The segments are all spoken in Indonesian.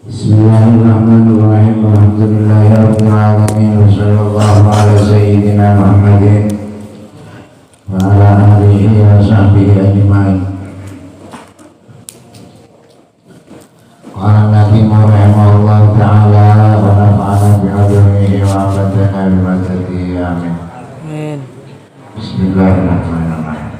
Bismillahirrahmanirrahim. Alhamdulillahirabbil alamin. Wassallallahu ala sayyidina Muhammadin wa ala alihi wa sahbihi ajmain. Qala Nabi rahimahullahu ta'ala wa nafa'ana bi'ulumihi wa amadana bimadatihi amin. Amin. Bismillahirrahmanirrahim.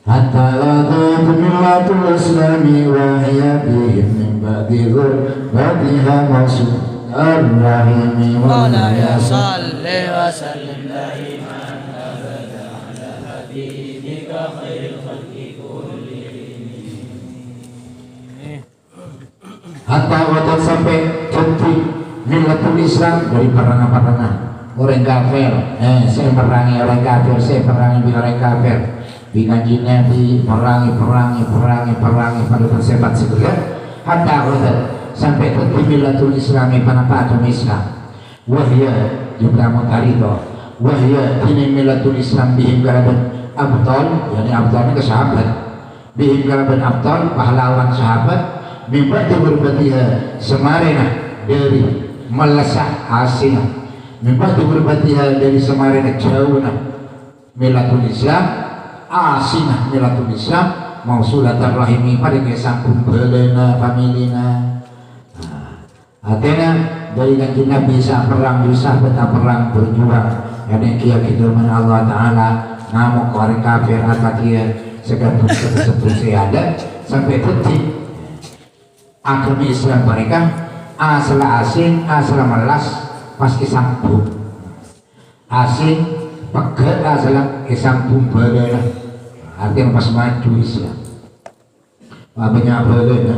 Hatta la millatul islami wa hiya bihim min ba'di ghurbatiha maksud ar-rahimi wa la yasalli wa sallim daiman abada ala habibika khairil khalqi kullihim. Hatta waktu sampai contoh millatul Islam dari perangan-perangan orang kafir. Saya merangi orang kafir, saya perangi orang kafir. Binaji Nabi perangi pada tersebat segera hatta waktu sampai ke millatul Islami panapa agama Islam. Wahya jumlah mutarido. Wahya ini millatul Islam bihim galaban abdal, yani abdalnya ke sahabat. Bihim galaban abdal pahlawan sahabat. Mimpi berbatiha semarina dari melesah asina. Mimpi berbatiha dari semarina jauhna millatul Islam. Asinah millatul Islam mausulatar rahimi pada kesambung belena familina. Artinya dari kanjeng Nabi bisa perang bisa betah perang berjuang yang kia kita mana Allah Ta'ala ngamuk orang kafir atau dia segala seperti ada sampai penting agama Islam mereka asal asin asal malas pasti sambung asin pegat asal kesambung belena. Artinya pas maju Islam banyak belena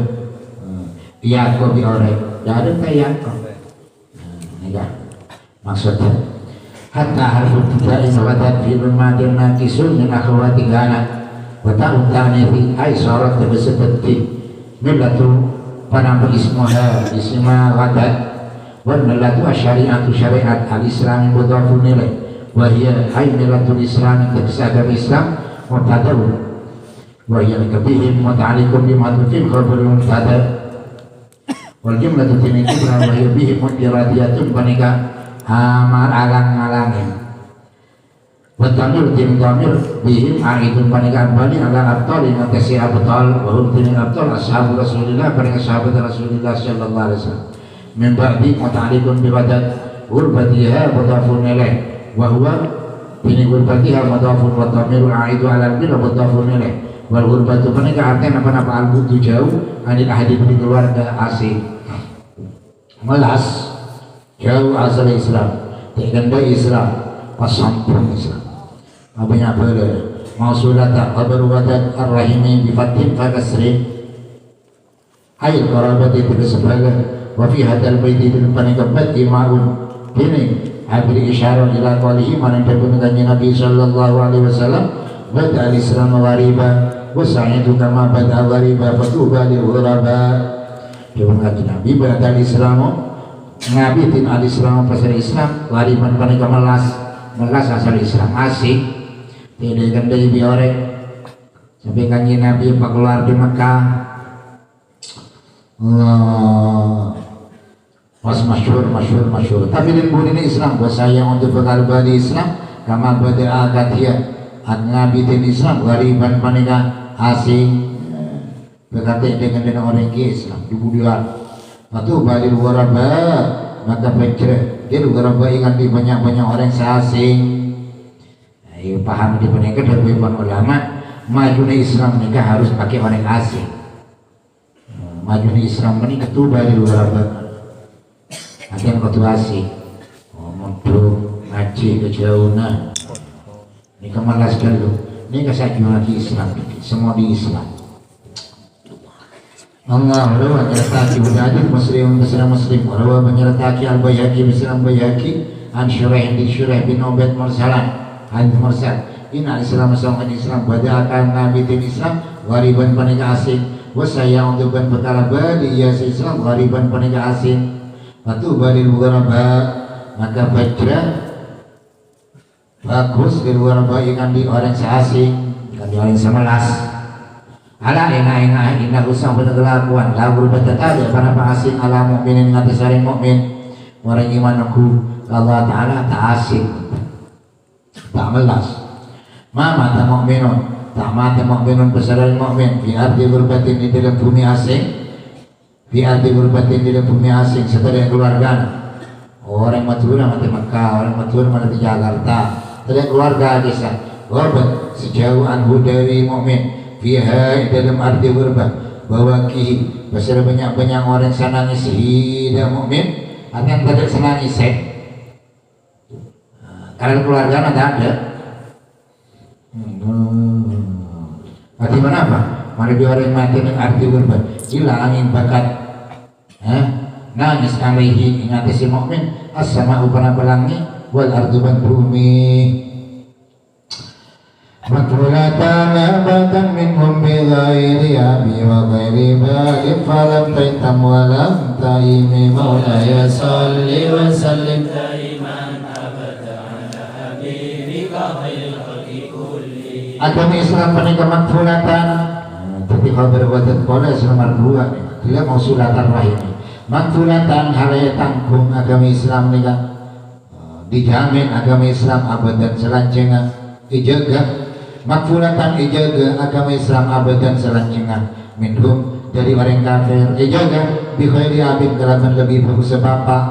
iya kok diorek dari tayangkong ya maksudnya hatta harus tidak isawadat fi bermadir nakisun min akhwati gana wa ta'udani fi ay sorot tebesebetti millatu panampu isma wadat wa millatu syariatu syariat al-islam mudhafun nilai wa hiya ay millatul islam tersagam Islam mubtada'un wa hiya kabihim muta'alliqun bima tufil khabarul mubtada' wal jumlatu tinikibra wa hiya bihim mutiradiyatun panika amal alang-alangin wa tamir bihim aidun panika bani ala abtal yang kasih abtal wa hum tinik abtal ashabu rasulillah panika sahabat rasulillah sallallahu alaihi wasallam min ba'di muta'alliqun biwadat urbatiha mudhafun ilaih wa huwa ini gurbatiha mudhafun wa dhamirul aidu ala al-bir mudhafun ilaih wal gurbatu menika artinya apa al-budu jauh anil ahli dari keluarga asing melas jauh asal Islam tidak Islam pas sampung Islam abanya boleh mausulata khabar wadat ar-rahimi bi fatin fa kasrin ay qarabati bi sebagai wa fi hadal baiti bil panikabat imaun ini abri isyarah ila qalihi man dabun kanjeng Nabi sallallahu alaihi wasallam bada al-islam wariba wa sa'idu kama bada wariba fatuba lil ghuraba dewan kanjeng Nabi bada al-islam ngabitin al-islam pasal Islam wariban panika melas asal Islam asik tidak kendai biorek sampai kanjeng Nabi keluar di Mekah mas masyhur tapi di ini Islam bahasa yang untuk bekal badi Islam kama bada al-qadiyah ngabitin Islam gariban panika asing berkata dengan orang ke Islam di budian atau balik waraba maka baca dia waraba ingat di banyak orang asing ayo paham di mereka dari ulama maju di Islam nikah harus pakai orang asing maju di Islam ini ketuba di waraba ada yang ketua asing mondok ngaji kejauhan ini kemalas dulu ini kesajuan di Islam semua di Islam Allah rawa menyertaki wajib muslim rawa menyertaki al-Bayhaqi Muslim Bayhaqi an Syuraih bin Ubaid mursalan an mursal inna Islam sama Islam pada akan nabi din Islam wariban panika asing wasaya untuk perkara bali ya Islam wariban panika asing atau bali ghuraba maka baca bagus di luar baik kan di orang asing kan di orang semelas Ala inna usang penegelakuan lagu bertetap para asing ala mukminin ngati saring mukmin orang iman aku Allah Ta'ala tak asing tak melas mama tak mukminun tak mati mukminun besaran mukmin fi ardi gurbatin di dalam bumi asing fi ardi gurbatin di dalam bumi asing setelah keluarga orang Madura mati Mekah orang Madura mati Jakarta setelah keluarga desa gurbat sejauh anhu dari mukmin fiha dalam arti berbah bahwa ki besar banyak orang sana ngisi tidak mukmin akan tidak sana ngisi kalau keluarga ada arti mana apa mari dia orang mati dengan arti berbah hilangin bakat nangis alaihi ingati si mukmin as-sama upana pelangi wal ardu ban bumi Makulatan abatan minhum bighairi abi wa ghairi bagin falam taitam walam taimi maulaya salli wa sallim daiman abada ala habibika khairil khalqi kulli agama Islam penikah makfulatan tapi kalau berwadat kola nomor 2 dia mau sulatan rahim makfulatan halaya tanggung agama Islam nikah dijamin agama Islam abadan selanjutnya dijaga makfulatan ijaga agama Islam abadan selanjutnya minhum dari orang kafir ijaga bi khairi abid kalaman lebih bagus bapak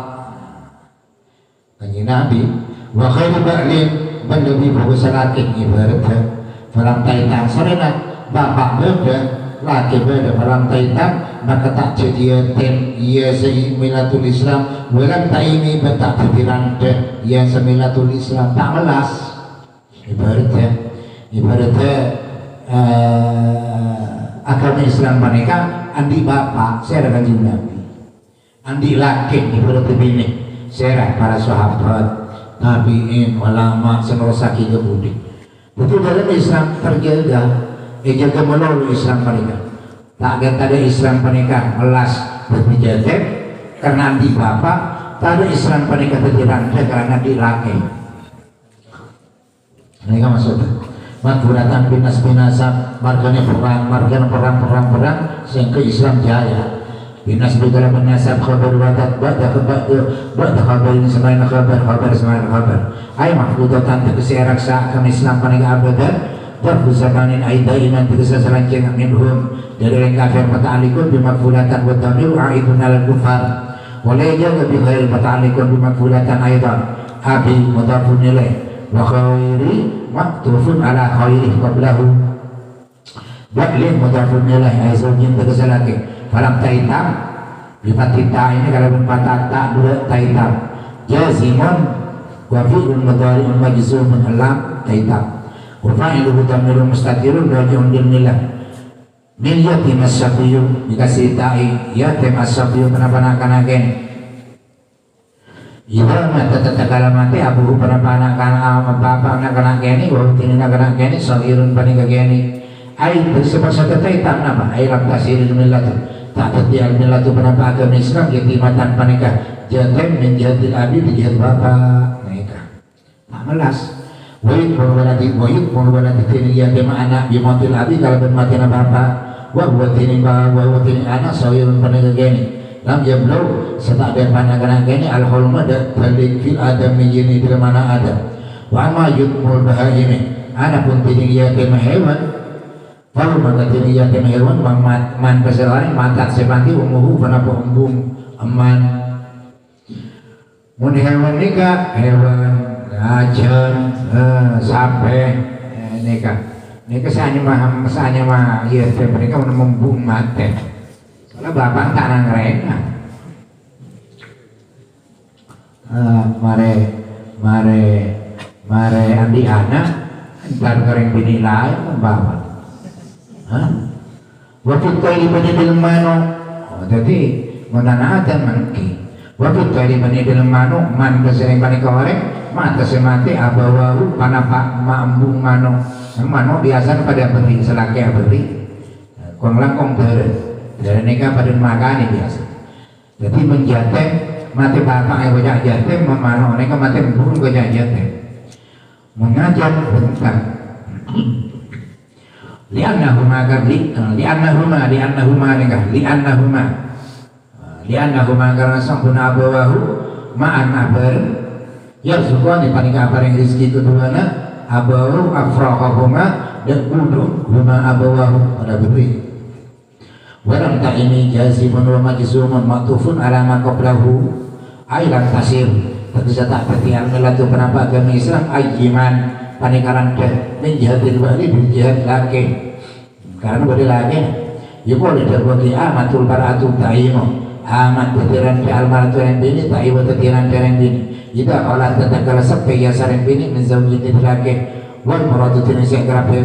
kanjeng Nabi wa khairu ba'lin dan lebih bagus laki ibaratnya falam taitang sarana bapak beda laki beda falam taitang maka tak jadi tem ia semilatul Islam walam taimi betak pikiran ia semilatul Islam tak melas ibaratnya agama Islam mereka andi bapak saya kanjeng Nabi andi laki ibaratnya bini saya para sahabat tabiin ulama senosaki kebudi itu dalam Islam terjaga jaga melalui Islam mereka tak ada Islam mereka melas berbicara karena andi bapak tak ada Islam mereka terjaga karena di laki mereka maksudnya Maduratan binas binasa marganya perang sehingga Islam jaya binas bidara binasa khabar wadat ba'da khabar ini semain khabar semain khabar ay mahfudatan tegesi raksa kami Islam panika abadan berbusamanin aida iman tegesi selanjutnya minhum dari orang kafir mata'alikun bimakfulatan wa tamil a'idun ala kufar walai jaga bi khair mata'alikun bimakfulatan aidan abi mudafun nilai wa khairi maktufun ala khairi qablahu ba'lin mudafun nilai aizawjin tegesalaki falam taitam bifatita ini kalau berpatah tak dua taitam jazimun wa fi'un mudhari'un majzumun alam taitam wa fa'iluhu damirun mustatirun raji'un dilmilah min yatim as-sabiyu dikasih ta'i yatim as-sabiyu kenapa-napa agen iya mata tatkala mati abu pernah anak bapak anak kene bahwa tini anak kene sahirun panika kene ai bersama satu taitan apa ai lam tasiril millatu tak tetial millatu penapa agama Islam yatimatan panika jatem menjadi abi di jihad bapak mereka tak melas wayuk pengwaladi tini yatim anak bimatil abi kalau bermati anak bapak wa tini anak sahirun panika kene lam yablau serta ada pandangan ini al-hulma dan balik fil adam ini di mana ada wa ma yutmul bahayimi ana pun tini yatim hewan kalau maka tini yatim hewan man keselari mata sepanti umuhu kenapa umbung aman mun hewan nikah hewan ajan sampai nikah sanya mah iya mereka menumbung mate kalau bapak tak nangkring mare andi anak dan kering bini lain bapak waktu tadi bani bilmano jadi menanatan mangki waktu tadi bani bilmano man kesering bani korek mata semati abawahu panapa mambung mano biasa pada beri selaki beri kong langkong dari nikah pada makan biasa jadi menjatem mati bapak yang banyak jatem memano mereka mati burung banyak jatem mengajar bentar li'annahuma karena sampuna abawahu ma'an abar yarzuqani panika apareng rizki keduana abawahu afraqahuma dan budung huma abawahu pada beri walam ta'imi jazibun wa majzumun ma'tufun ala ma qablahu ailan tasir tegesa tak petian melatu penapa agama Islam ayyiman panikaran dan menjihadil bali di jihad laki karena boleh lagi ya boleh terbagi amatul bara'atul ta'imu amat tetiran ke almaratu yang bini ta'imu tetiran ke yang bini ida olah tatakala sampai ya sarang bini menzawjitin laki wal muradu tinasya kerapnya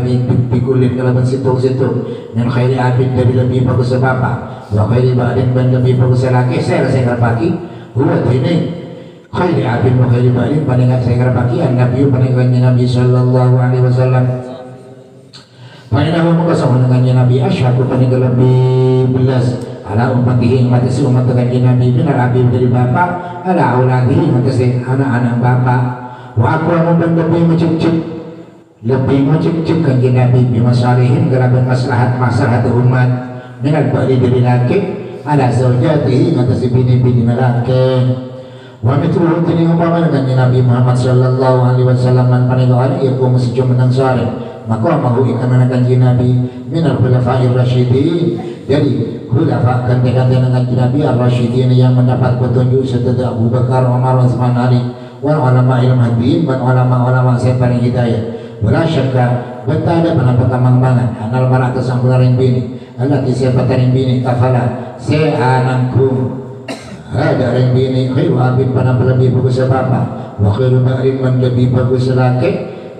bikulin kalaban situ-situ min khairi abid dari lebih bagus sebapa wa khairi ba'din dan lebih bagus laki saya rasa kerapaki huwa tini khairi abid wa khairi ba'din paling saya kerapaki an-nabiyu paling Nabi sallallahu alaihi wasallam Painahu muka sama dengan Nabi Asyhaku paling lebih belas ala ummatihi umat si umat dengan Nabi benar abi dari bapak ala auladihi umat si anak-anak bapak wa aku amun lebih mencicip kanjeng Nabi bimasalihin galaban maslahat umat minal ba'li dari laki ala zaujatihi umat si bini-bini laki wa mitruhu tini umpama kanjeng Nabi Muhammad sallallahu alaihi wasallam man paningawari iku mesti menang sore maka mahu ikan kanjeng Nabi minal khulafa'ir rasyidin jadi khulafa ganti-ganti kanjeng Nabi ar-rasyidin yang mendapat petunjuk setelah Abu Bakar, Umar, Utsman, Ali wal ulama ilmu hadis dan ulama-ulama saya paling hidayah wala syakka betada pendapat kamang-mangan anal marata sang pelaring bini alati siapa taring bini kafala se anangku ada ring bini khairu abid panam lebih bagus apa wa khairu ba'rin man lebih bagus laki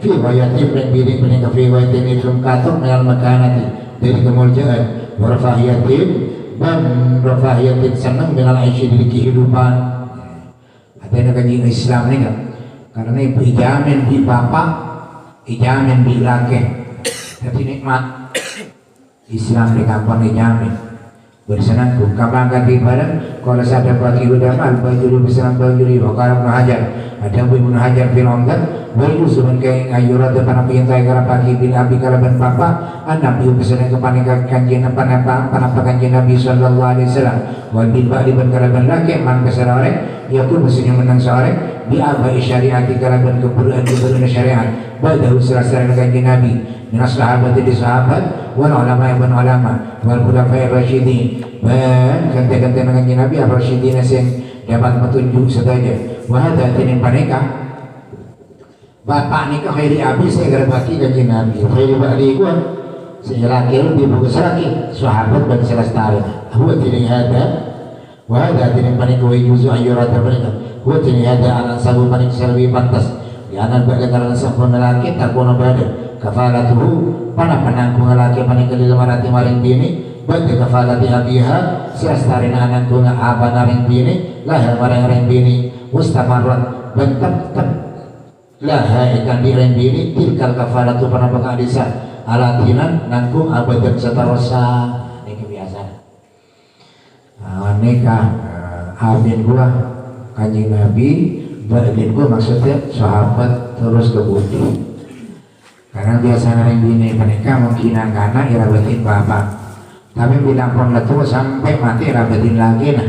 fi wayatim ring bini pening fi wayatim ilum katung minal makanati dari kemuliaan wa rafahiyatin dan rafahiyatin senang minal aisyah dari kehidupan ada kajian Islam ni kan karena ibu ijamin di bapak ijamin di laki jadi nikmat Islam di kampung ijamin bersenangku kapangan di badan kalau sadar bagi udama al-bajuri bersenang bajuri wakar Ibn Hajar ada Ibn Hajar fir'amdan wailu suman kain ayurat dan panapin saya karena pagi bin abi kalaban papa anak ibu bersenang kepanika kanjeng panapa kanjeng Nabi sallallahu alaihi wasallam wal bin ba'li ban kalaban laki man kesara orang yakun mestinya menang seorang di abai syariati kalaban keberuan syariat badahu serasa kanjeng Nabi minas sahabat di sahabat wal ulama ibn ulama wal khulafa'ir rasyidin dan ganti-ganti dengan Nabi ar-rasyidin yang dapat petunjuk saja wa hadza tinin paneka bapak nikah khairi abi saya gerbaki kanjeng Nabi khairi ba'di ku saya laki lebih bagus lagi sahabat dan selestari huwa tinin hada wa hadza tinin paneka wa yuzu ayyurata paneka huwa tinin hada anak sabu panik selwi pantas di anak ba'da karena sampun laki takuna ba'da kafalatuhu pana panangku ngalaki panika di lemarati maring bini bagi kafalati abiha siastarin anangku nga apa naring bini lahir maring bini mustamarrat bentek laha ikan di ring bini tilkal kafalatu pana pengadisan alatinan nangku abadan setarosa ini kebiasaan nikah amin gua kanjeng Nabi ba'din gua maksudnya sahabat terus kebudi karena biasa orang bini mereka mungkin karena irabatin bapak tapi bilang pemletu sampai mati irabatin lagi nah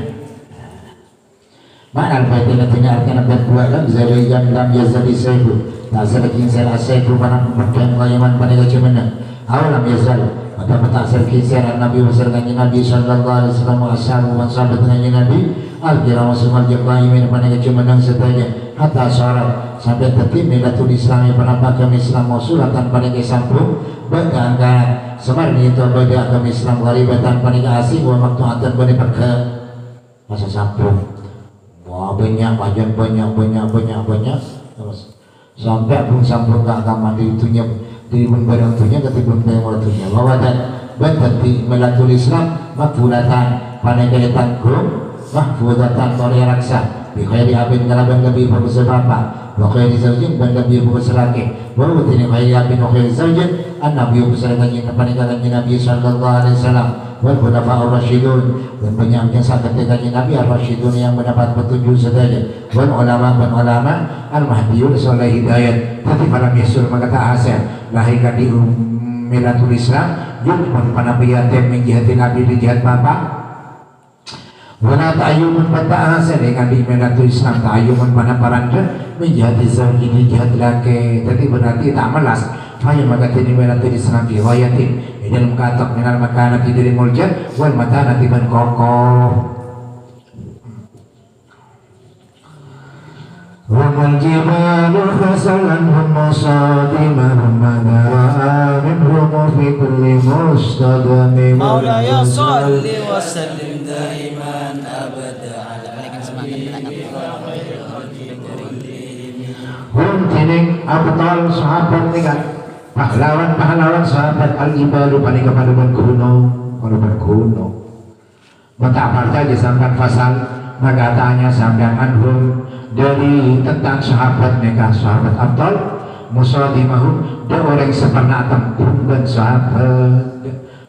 mana al-fatin artinya artinya berdua kan zali jam lam yazali sayfu tak selekin saya sayfu mana berkaitan kayaman pada kecemana awalam yazal atau tak selekin saya Nabi wasallam Nabi sallallahu alaihi wasallam ashabu man sahabat dengan Nabi al-kira wasallam jaqaimin pada kecemana setanya hatta syarat sampai tetap milatul Islam yang penampakan Islam mausulatan pada kesampung bahkan kan semarni itu pada agama Islam ghalibatan pada asing wa maktuatan pada pakai masa sampung wah banyak terus sampai pun sampung ke agama ditunya di barang tunya ketibun barang tunya bahwa dan berarti milatul Islam makfulatan pada kaitan mahfudatan oleh raksa bi khairi abin kalaban lebih bagus apa wa khairi zaujin dan lebih bagus laki wa utini khairi abin wa khairi zaujin an-nabi bersama dengan pernikahan Nabi sallallahu alaihi wasallam wal khulafa'ur rasyidun dan penyambung sahabat dengan Nabi ar-rasyidun yang mendapat petunjuk saja wal ulama al-mahdiyun sallallahu hidayat tapi malam yasul maka tak asal lahirkan di milatul Islam yuk mun panabiyatin min jihatin abi di jihad bapak wana ta'ayuman bata'asa dengan di milatul Islam ta'ayuman panaparanda min jihati zawji di jihad laki jadi berarti tak malas faya magatini milatul Islam fi ghayatin dalam katak minal makanati dari muljad wal matanati ban kokoh وَمَا الْجِبَالُ فَسَلَنْهُمْ مُصَادِمَهُمْ مَنَرَا مِنْهُمْ فِي كُلِّ مُسْتَدَمٍ مولاي صل وسلم دائما أبدا Hum tining abtal sahabat tinggal pahlawan sahabat al-jibalu paling kepada gunung mata parta disampaikan pasal maka tanya sampai anhum dari tentang sahabat mereka sahabat abdal musadimahum dan orang sepernah tempung dan sahabat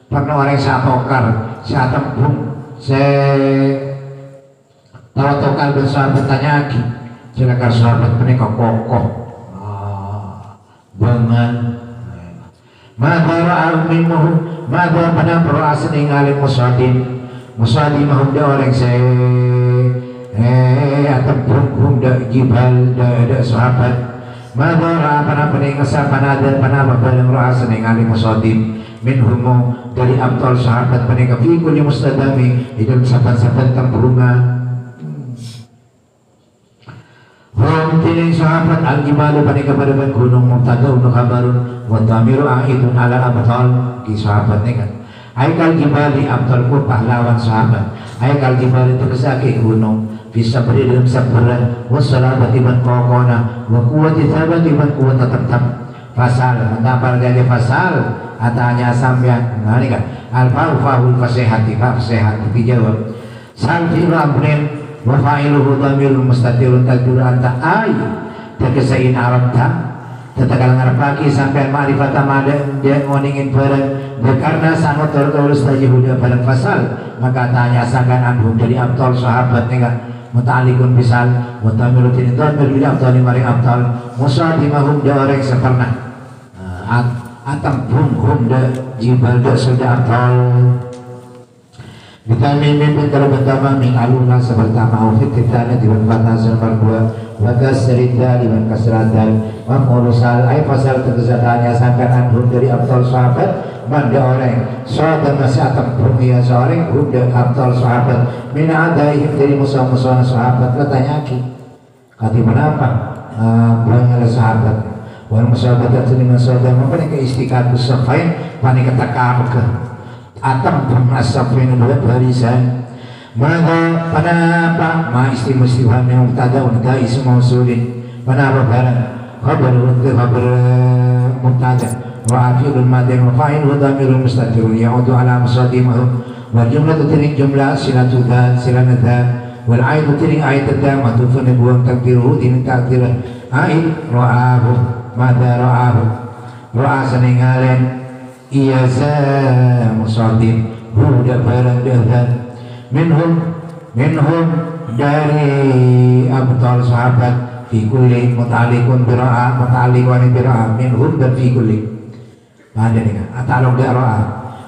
pernah orang satokar satempung tawatokal dan sahabat tanya lagi silakan sahabat mereka kokoh bangan madara minhum madara pada perasaan ningali musadimahum dia orang atempung da jibal da sahabat madara pana peningasa panada pana mabalang ra'asan ningali musadim minhum dari abtal sahabat peningka fi kulli mustadami dalam sahabat-sahabat tempurungan hum tining sahabat al-jibalu peningka pada gunung mubtada untuk kabarun wa tamiru a'idun ala abtal di sahabat kan aikal jibali abtal ku pahlawan sahabat aikal jibali terkesaki gunung bisa beri dalam sabaran wassalabati man kokona wa kuwati thabati man kuwata tetap fasal mendapat dari fasal atanya sampean ngani kan al-fa'ul fasihati fasihati dijawab salfi rabrin wa fa'iluhu dhamirun mustatirun takdir anta ay terkesain arabta tetakalang arabaki sampean ma'rifat amada dia ngoningin barang karena sangat terus tajihuda pada fasal maka tanya asalkan anhum dari abtal sahabat tinggal muta'alikun bisal mutamiru tinidon berbeda abtal maring abtal musadimahum da orang sepernah atempung da jibal da sudah abtal bitamimin bentar pertama min aluna sepertama ufit titana di berbatah nomor 2 wagas cerita di kasratan mamurusal ay pasal terkesatannya sampai anhum dari abtal sahabat manda orang sahabat masih atempung ya seorang udah abtal sahabat mina adaihim dari musuh-musuh sahabat katanya lagi kati menapa banyak sahabat wal musahabat dengan sahabat apa ke istiqatus safain panik ketakab ke atempung asafin dua barisan maka panapa ma istimustihan yang tada unta ismu mausulin panapa barang khabar mubtada وعافير المادين وفاعل وضمير مستتر يعود على مصادمهم والجملة تلك جملة صلة ذات صلة ذات والعين تلك عين الذات معطوف نبوة تقديره دين تقديره عين رآه ماذا رآه رأى سنغالين إياسا مصادم هو دفرن دهذان منهم dari abtal sahabat fi kulli muta'alliqun bira'a muta'alliqun bira'a minhum dan fi kulli ada nih kan atalog da'a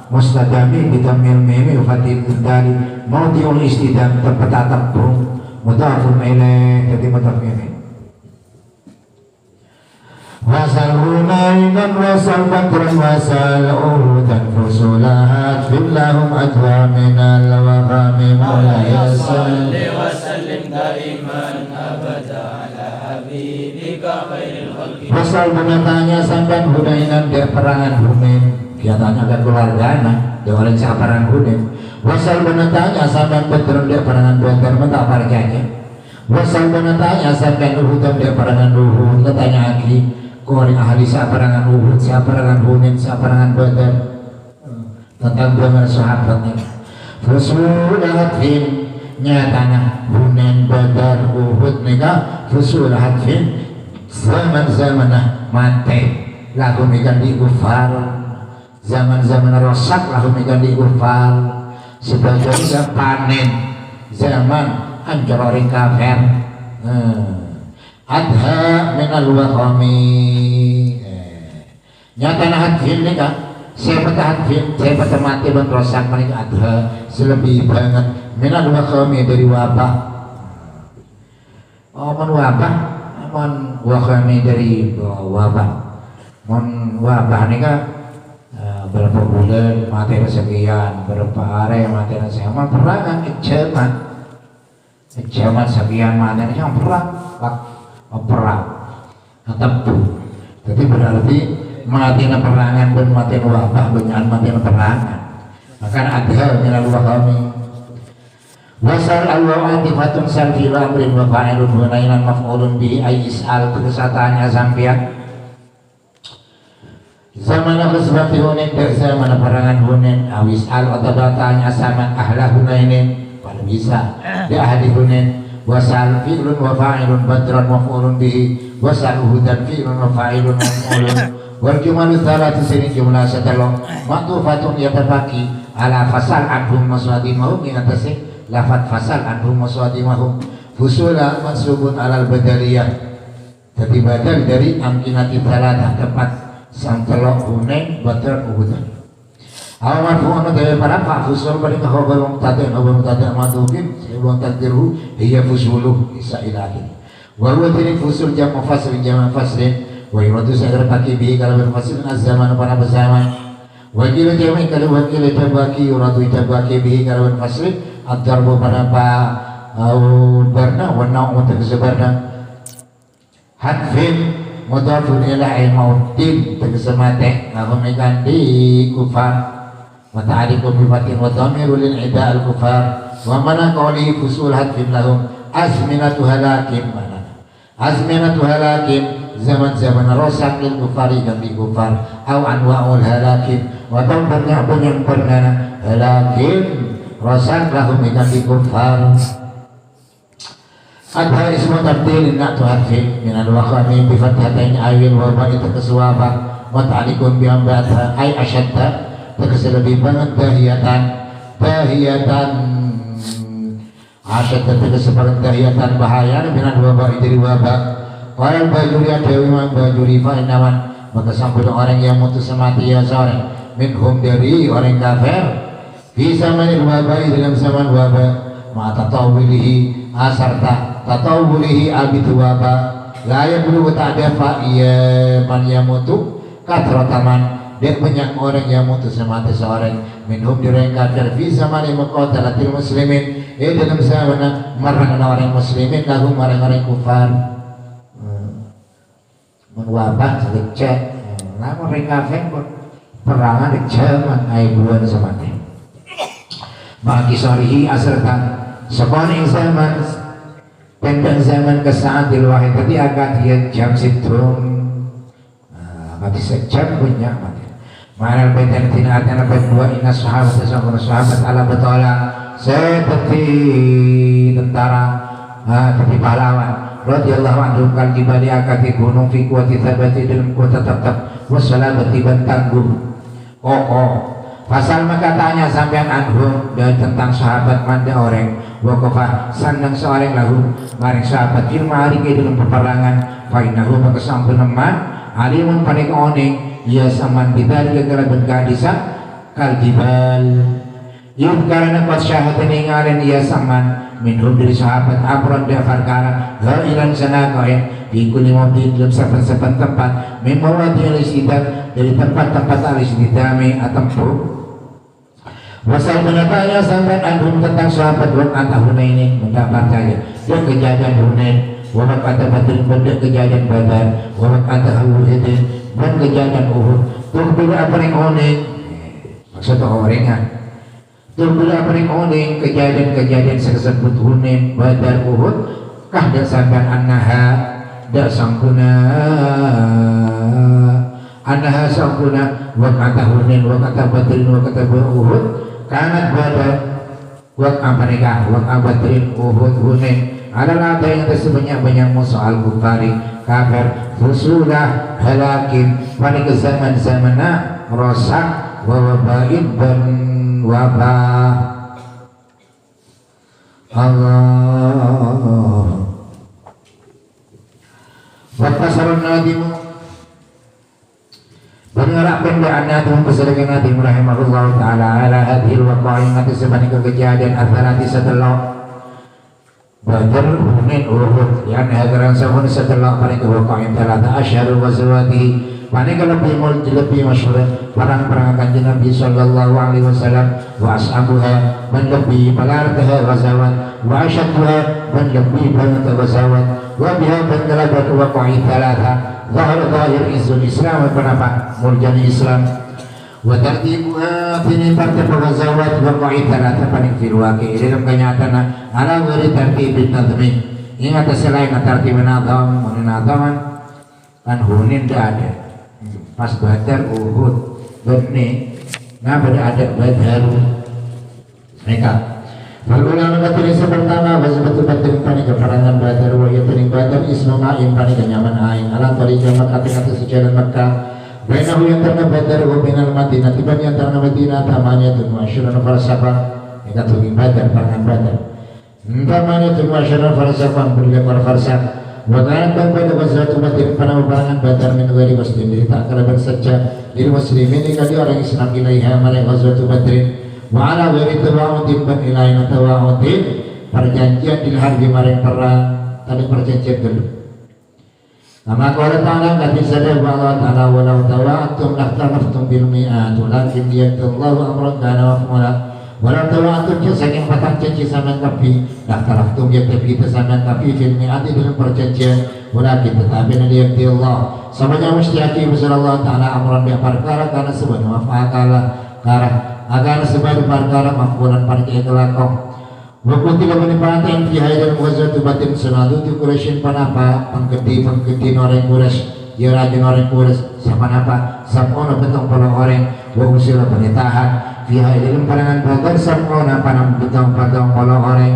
mustadami bitamil mimi ufatim dari mawdi'ul istidam tempat atempung mudhafun ilaih jadi mudhaf ini wasal hunainan wasal bakran wasal uhudan fusulahat fillahum adwa minal waqami mulaya salli wa sallim daiman abada ala habibika khairil khalqi wasal menatanya sampai hunainan dia perangan Hunain dia tanya ke keluarganya dia orang siapa perangan Hunain wasal menatanya sampai Badr dia perangan Badr mentah parjanya wasal menatanya sampai Uhudan dia perangan Uhud katanya lagi orang ahli siapa perangan Uhud, siapa perangan Hunain, siapa perangan Badar tentang dua sahabatnya. Fusulat fin nyatanya Hunain, Badar, Uhud mereka fusulat fin zaman-zaman mati lalu mereka di kufar zaman-zaman rosak lalu mereka di kufar sebagian panen zaman hancur orang kafir adha minal waqami nyata nahat fin nika saya patah mati dan rosak mereka adha selebih banget minat wakami dari wabah. Mon wabah, mon wakami dari wabah. Mon wabah ini kan berapa bulan mati sekian, berapa hari mati sekian, perangan kejaman sekian mati yang perang tepu. Jadi berarti mati perangan dan mati wabah benyaan mati perangan. Maka ada minal wakami. Wasal al-wa'atifatun salfil amrin wa fa'ilun wa nainan maf'ulun bi ayyis'al kesataannya sampian. Zaman khusbati hunin dan zaman perangan hunin awis'al atau datanya zaman ahla hunainin pada bisa di ahli hunin. Wasal fi'lun wa fa'ilun badran maf'ulun bihi wasal uhudan fi'lun wa fa'ilun maf'ulun wal jumalu thalatu sini jumlah setelong maktufatun yatabaki ala fasal anhum maswadimahum yang atasnya lafad fasal anhum maswadimahum fusula mansubun alal badaliyah jadi badal dari amkinati thalatah tempat santelok hunain badran uhudan awal marfu'un dari para fa fusul bari khabar mubtada madhufin sebelum takdiru hiya fusuluh isa ilahi wa huwa fusul jam' fasl wa yuradu sadar pakai bi kalau berfasil az-zaman pada zaman wakil jami kalau wakil tabaki yuradu tabaki bi kalau berfasil ad-darbu pada barna wa na'u tegsebarna hadfin mudafun ila mautin tegsemate ngamekan di kufar wa ta'alikum bi fatin wa dhamirul ida al-kufar wa mana qawli fusul hadfin lahum azminatu halakin azminatu halakin zaman-zaman rosak lil kufari ganti kufar au anwa'ul halakin wa banyak pernah halakin rosak lahum ganti kufar adha ismu tabdil nak tuhadfi min al-waqami bi fathatain ayil wa ba'id takaswaba wa ta'alikun bi ambatha ay ashadda lebih banget tahiyatan ashadda takasbaran tahiyatan bahaya min al-waba dari wabah. Orang bajuri ada imam bajuri fa'inaman maka sambut orang yang mutus mati ya seorang minhum dari orang kafir fi zamanil wabah dalam zaman wabah ma tatawulihi asarta tatawulihi abidu wabah la yablu ta'da fa iya man yamutu katrataman dan banyak orang yang mutus mati seorang minhum dari orang kafir fi zamanil muqatalatil muslimin dalam zaman marang orang muslimin lagu orang-orang kufar wabah sekecek lama mereka pun perangan di zaman bulan semati bagi sorihi asalkan sekolah zaman pendek zaman kesaat wahid tadi agak dia jam situng mati sejam punya mati mana benten tidak ada apa dua ina sahabat sahabat ala betola seperti tentara seperti pahlawan radhiyallahu anhu kal jibali akati gunung fi kuwati thabati dalam kuat tetap wassalamati ban tangguh pasal maka tanya sampean anhu dan tentang sahabat manda orang waqafa sandang seorang lahu maring sahabat fil ma'ari ke dalam peperangan fa innahu maka sampun man alimun panik oning ya saman bidal gegara berkadisa kal jibal yuk karena pas syahadat ngalen ya saman minhum dari sahabat abron dia perkara ilan sana koin bingkuli mobil dalam saban-saban tempat memawati al-istidam dari tempat-tempat al-istidami atempu wasal menatanya sampai anhum tentang sahabat wakata Hunain mendapat saja dan kejadian Hunain wakata Badrin dan kejadian Badar wakata Uhud dan kejadian Uhud tuh bila apa yang Hunain maksudnya orengan Tumbula paling oning kejadian-kejadian sekesebut Hunain Badar Uhud kah dak sampean dak sangkuna sangkuna wa kata Hunain wa kata Badrin wa kata Uhud kanat Badar wa mereka wa Badrin Uhud Hunain adalah ada yang sebanyak-banyak musuh al-kufari kafir fusulah halakin pada zaman-zaman rosak wa wabain dan wabah Allah wa tasarun nadimu Pengerak pendaan Tuhan kesedekah Nabi rahimahullah ta'ala ala hadhil waqa'in nanti sebanyak kejadian atharati setelah Badr, Hunain, Uhud yang hadiran sabun setelah paling waqa'in talata asyharu wazawati paling lebih masyhur perang-perang kanjeng Nabi sallallahu alaihi wasallam wa ashabuha man lebih balartaha ghazawat wa asyadduha man lebih banyak ghazawat wa biha bandalabat waqa'i talata zahir izul Islam penapa murjani Islam wa tartibuha ini partai ghazawat waqa'i talata paling fil waqi' dalam kenyataan ala ghairi tartibin nazmi ingat selain tartibin nazam munadaman kan Hunain tidak ada pas Badar, Uhud, Badni, nah pada ada Badar mereka. Lalu ulama kata pertama betul betul panik keperangan Badar, wajah tering Badar ismu ma'in panik kenyaman ain. Alam tarikan kata sejalan Makkah. Bainahu yang terna Badar, wabinal Madinah, tiba yang terna Madinah, tamanya tu masyurun falsafah. Mereka tunggu Badar, perangan Badar. Tamanya tu masyurun falsafah berlekor falsafah. Wakaran pada ghazwat Badr pada peperangan Badar min ghairi muslim jadi tak kala bersaja lil muslimin kali orang Islam ilaiha mare ghazwat Badr wa ala ghairi tawa'udin ban ilaina tawa'udin perjanjian di harbi mare perang tadi perjanjian dulu. Nama qala ta'ala kata sadar Allah ta'ala walau tawa'atum lahtanaftum bil mi'at walakin yaqtallahu amran kana maf'ula walau tawa'atum saking patang janji sama kapi dah taraftum ya kita sama kapi fil mi'ati dalam perjanjian walakin tetapi nanti Allah samanya mesti hati besar Allah ta'ala amran bi perkara karena sebenarnya maf'akala agar sebenarnya perkara maf'ulan parkai kelakon waktu tidak menipatan pihak dan ghazwat batin senadu di Quraisyin panapa pengketi orang Quraisy ya raja orang Quraisy siapa napa sabona betong puluh orang wa usila penitahan pihak dalam pandangan Badar sabona panang betong puluh orang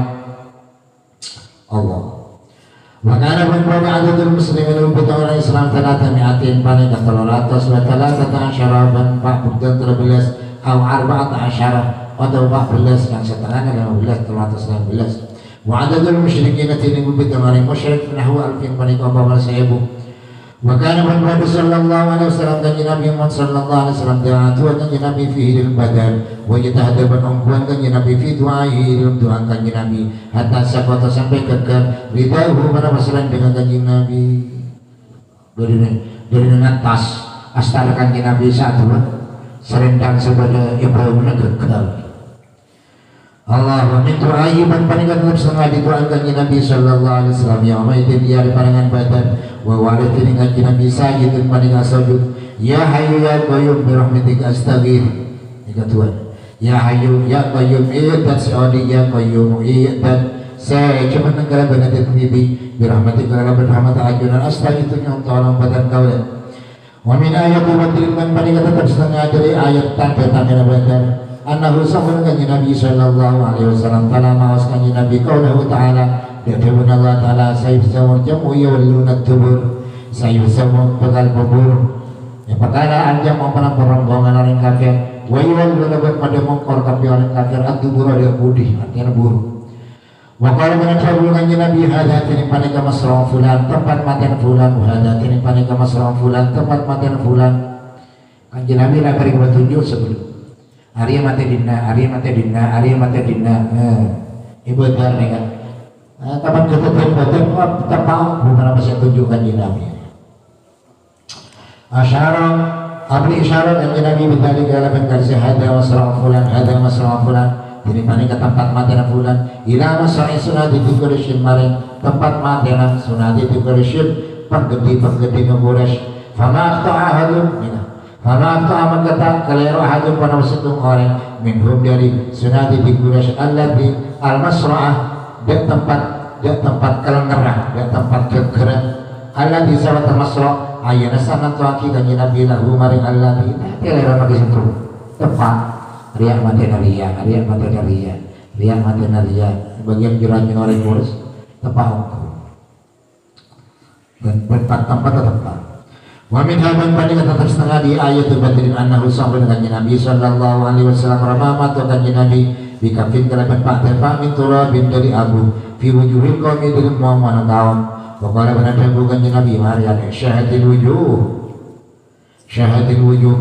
Allah wakana berbagai adatul muslimin betong orang Islam talata mi'atin panik kataloratos wa talata ta'asyaraban 14 atau 14 atau 14 yang setengahnya 15 316 wa adadul musyrikin atini betong orang musyrik nahu alfin panik abawal sahibu wakana berbagai sallallahu alaihi wasallam dan Nabi Muhammad sallallahu alaihi wasallam da'atu dan Nabi fihi dalam Badar wa yatahadaban ongkuan kan Nabi fi du'ahi dalam doa kan Nabi hatta sakota sampai kekal ridahu pada masalah dengan kan Nabi dari dengan tas astara kan Nabi satu serendang sebagai Ibrahim kekal Allah wa min du'ahi ban panikan dalam setengah didoakan Nabi sallallahu alaihi wasallam ya maitin dia di parangan Badar wa warid dengan Nabi sajid dan panikan sujud ya hayyu ya qayyum bi rahmatika astaghfir tiga Tuhan ya hayyu ya qayyum dan seodi ya qayyum dan saya cuma negara benar bibi bi rahmatika la berrahmat ajunan astaghfir yang tolong badan kau wa min ayat Badr ban panikan tetap setengah dari ayat tanda-tanda Badar annahu sahun kanji Nabi sallallahu alaihi wasallam fala ma'as kanji Nabi qaulahu ta'ala yadhibun Allah ta'ala sayusawar jamu yawallunat tubur sayusawar bakal pebur ya perkara anjam memperang perombongan orang kafir wa yawallunat pada mongkor kafir orang kafir at-tubur ada budi artinya buruk wa qala menacabul kanji Nabi hadatini panika masra'u fulan tempat matian fulan hadatini panika masra'u fulan tempat matian fulan kanji Nabi lah beri petunjuk sebelum Arya mati dina ibu dar nih kan kapan ketutup batin terpau bukan apa saya tunjukkan di Nabi asyara abli isyarat yang Nabi berkali dalam mengkaji hada masra' fulan jadi paling ke tempat mati fulan ila masra'i sunati di Quraisyin maring tempat mati sunati di Quraisyin penggedi Quraisy fama akhta'a Fala ta'aman kata kalero hadun pada setung orang minhum dari sunati di Quraisy alladhi al-masra'ah dan tempat kelengerah dan tempat kekeran alladhi sawat al-masra' ayana sanat waki kanji Nabi lahu maring alladhi kalero mati setung tempat riak mati naria bagian jurang orang Quraisy tempat dan tempat wa min hadan pada kata setengah di ayat Badrin annahu sahun kanji Nabi sallallahu alaihi wasallam ramamat wa kanji Nabi bikafin kalaban pak tepa min turabin dari abu fi wujuhil qawmi dari mu'amana kaum wa qala benar kanji Nabi marian syahadil wujuh syahadil wujuh.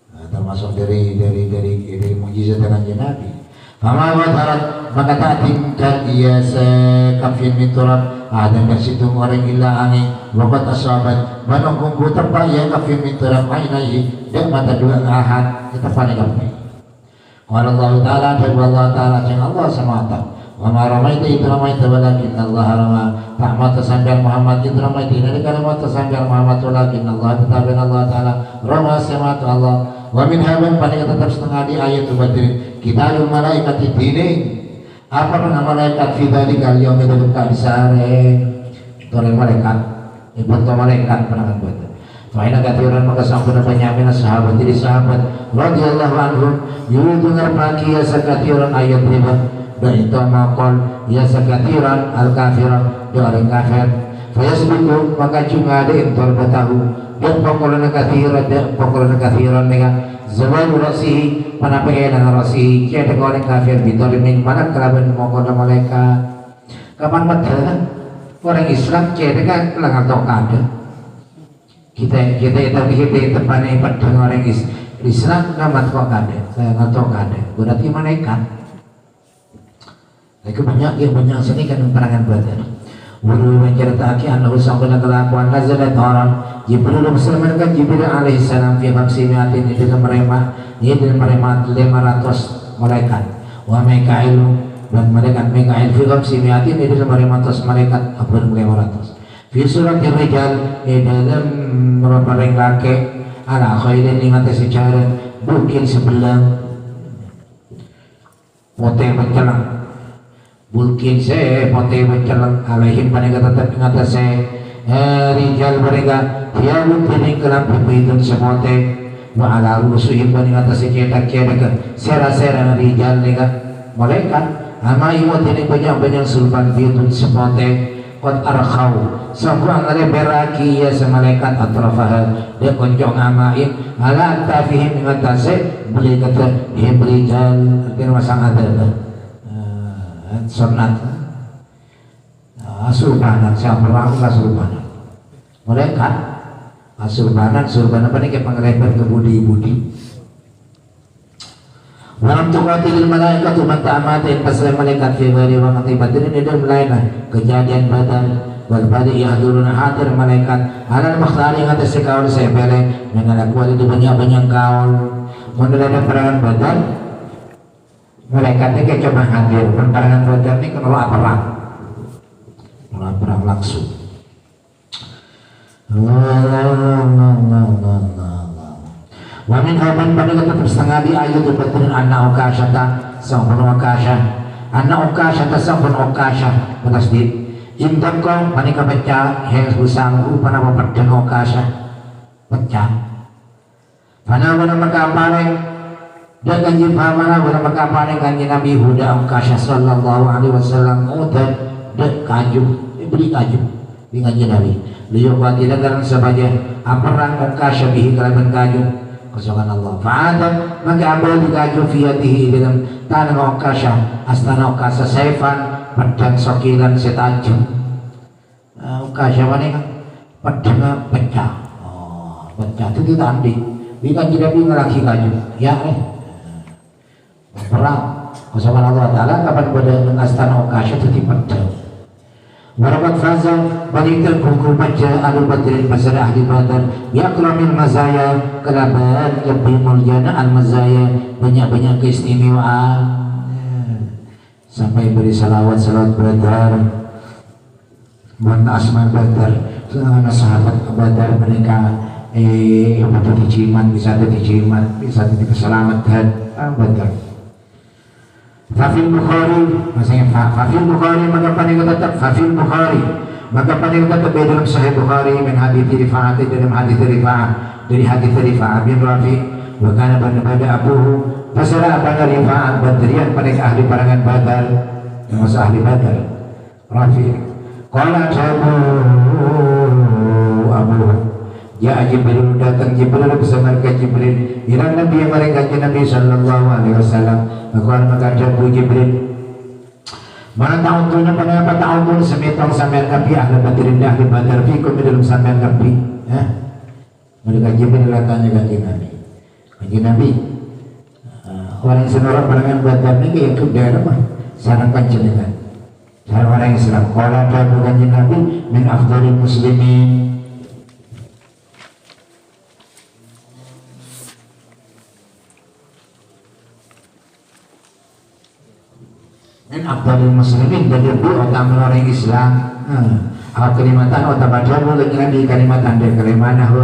Nah, termasuk dari mujizat dengan Nabi. Fama wadarat maka ta'timkan iya sekafin min turab ada kasitu orang illa angin wakat asabat manong kung terpa ya kafin min turab ainaihi dan mata dua ahad kita panik apa qala Allah ta'ala dan Allah ta'ala jeng Allah semata wa ma ramaita itu ramaita walakin Allah rama ta'ma tasambiar Muhammad itu ramaita ini kalimat tasambiar Muhammad walakin Allah tetapi Allah ta'ala rama semata Allah wa min haban panik tetap setengah di ayat Badr kita yung malaikat itining apa na malaikat fidali kalyong itu bukan sare itu orang malaikat ibu to malaikat panangan buat Fa'ina kathiran maka sampun penyamin sahabat jadi sahabat radhiyallahu anhum yuridu ngarpaki ya sakathiran ayat riba dan itu maqal ya sakathiran al-kafiran dia orang kafir fayasbiku maka cuma ada intor batahu dan pokoknya kathiran mereka zawal rasihi panapailan rasihi kaya orang kafir bitolimin mana kelaban maqal malaikat kapan betul orang Islam kaya kan langar tokada kita panai pedang orang Islam namat kok kade saya ngatok kade berarti malaikat lagi banyak sini kan perangan badan Wuru menceritakan anak usahanya kelakuan nazalat orang Jibril berselamatkan Jibril alaihissalam fi maksimiatin di dalam mereka 500 malaikat wa Mikail dan malaikat Mikail fi maksimiatin di dalam 500 malaikat apa 500 fi surat Rijal di dalam merupakan laki ala khairin ingat secara mungkin sebelah pote mencelang mungkin saya pote mencelang alaihim mereka tetap ingat saya Rijal mereka dia mungkin kelam pemimpin semote wa ala rusuhim ingat secetak-cetak sera-sera Rijal mereka malaikat ama iwat ini banyak sulpan bidun semote qad arkhaw sangguang ale beraki ya semalaikat atrafah dia konjong amain ala tafihim ingatase beli kata Rijal artinya masang ada sunat asurbanan siapa orang asurbanan malaikat asurbanan apa nih kayak pengelebar ke budi Walam tuqatilil malaikatu man ta'amatin pasal malaikat fi ghairi waqti badrin itu melainkan kejadian badar wal badi yahduruna hadir malaikat alal makhtari yang atas kaul sebele dengan akual itu banyak kaul mendalam perangan badar malaikatnya kayak coba hadir perangan badar ini kalau perang langsung wa min haban pada tetap setengah di ayat betul anak okasata sampun okasha anak okasata sampun okasha bertasdid indam kau panika pecah yang usang upana pedang okasha pecah pana wana makapareng dan kanji pamana wana makapareng kanji Nabi Huda okasha sallallahu alaihi wasallam udah dek kaju beli kaju di kanji Nabi liyo tidak karena sebagai aparang okasha bihi kalaban kaju kosongan Allah. Fa'adam maka ambil dikaju fiyatihi dalam tanah okasha astana okasha saifan pedang sokilan setajam okasha mana kan pedang pecah pecah itu ditanding bikan tidak ngelaki kaju ya perang kosongan Allah Ta'ala kapan pada astana okasha itu pedang Warabat faza balikan hukum baca alul badrin pasal ahli badar yakramil mazaya kelabat lebih mulyana al mazaya banyak keistimewaan sampai beri salawat badar buat asma badar selama sahabat badar mereka bisa dijimat bisa dikeselamatan badar Fafil Bukhari maksudnya Fafil Bukhari maka paling tetap Fafil Bukhari maka paling tetap dalam Sahih Bukhari min hadits Rifa'ah dalam hadits Rifa'ah bin Rafi wa kana pada abuhu pasara pada Rifa'ah badrian pada ahli parangan badar yang masa ahli badar Rafi qala abu ya Jibril datang Jibril bersama dengan Jibril ila Nabi yang mereka Nabi sallallahu alaihi wasallam maka jabu Jibril mana tahun tuhnya pada apa tahun tuh semitong sampai Nabi ahli badrin ahli badar fikum dalam sampai Nabi Mereka Jibril tanya kanjeng Nabi. Kanjeng Nabi, orang senora parangan Badar ini yang ke daerah mah sareng panjenengan. Sareng orang Islam. Qala dawu kanjeng Nabi min afdhalil muslimin. Min afdhalil muslimin dari utama orang Islam. Kalimatan otabadamu lagi di kalimatan dari kalimana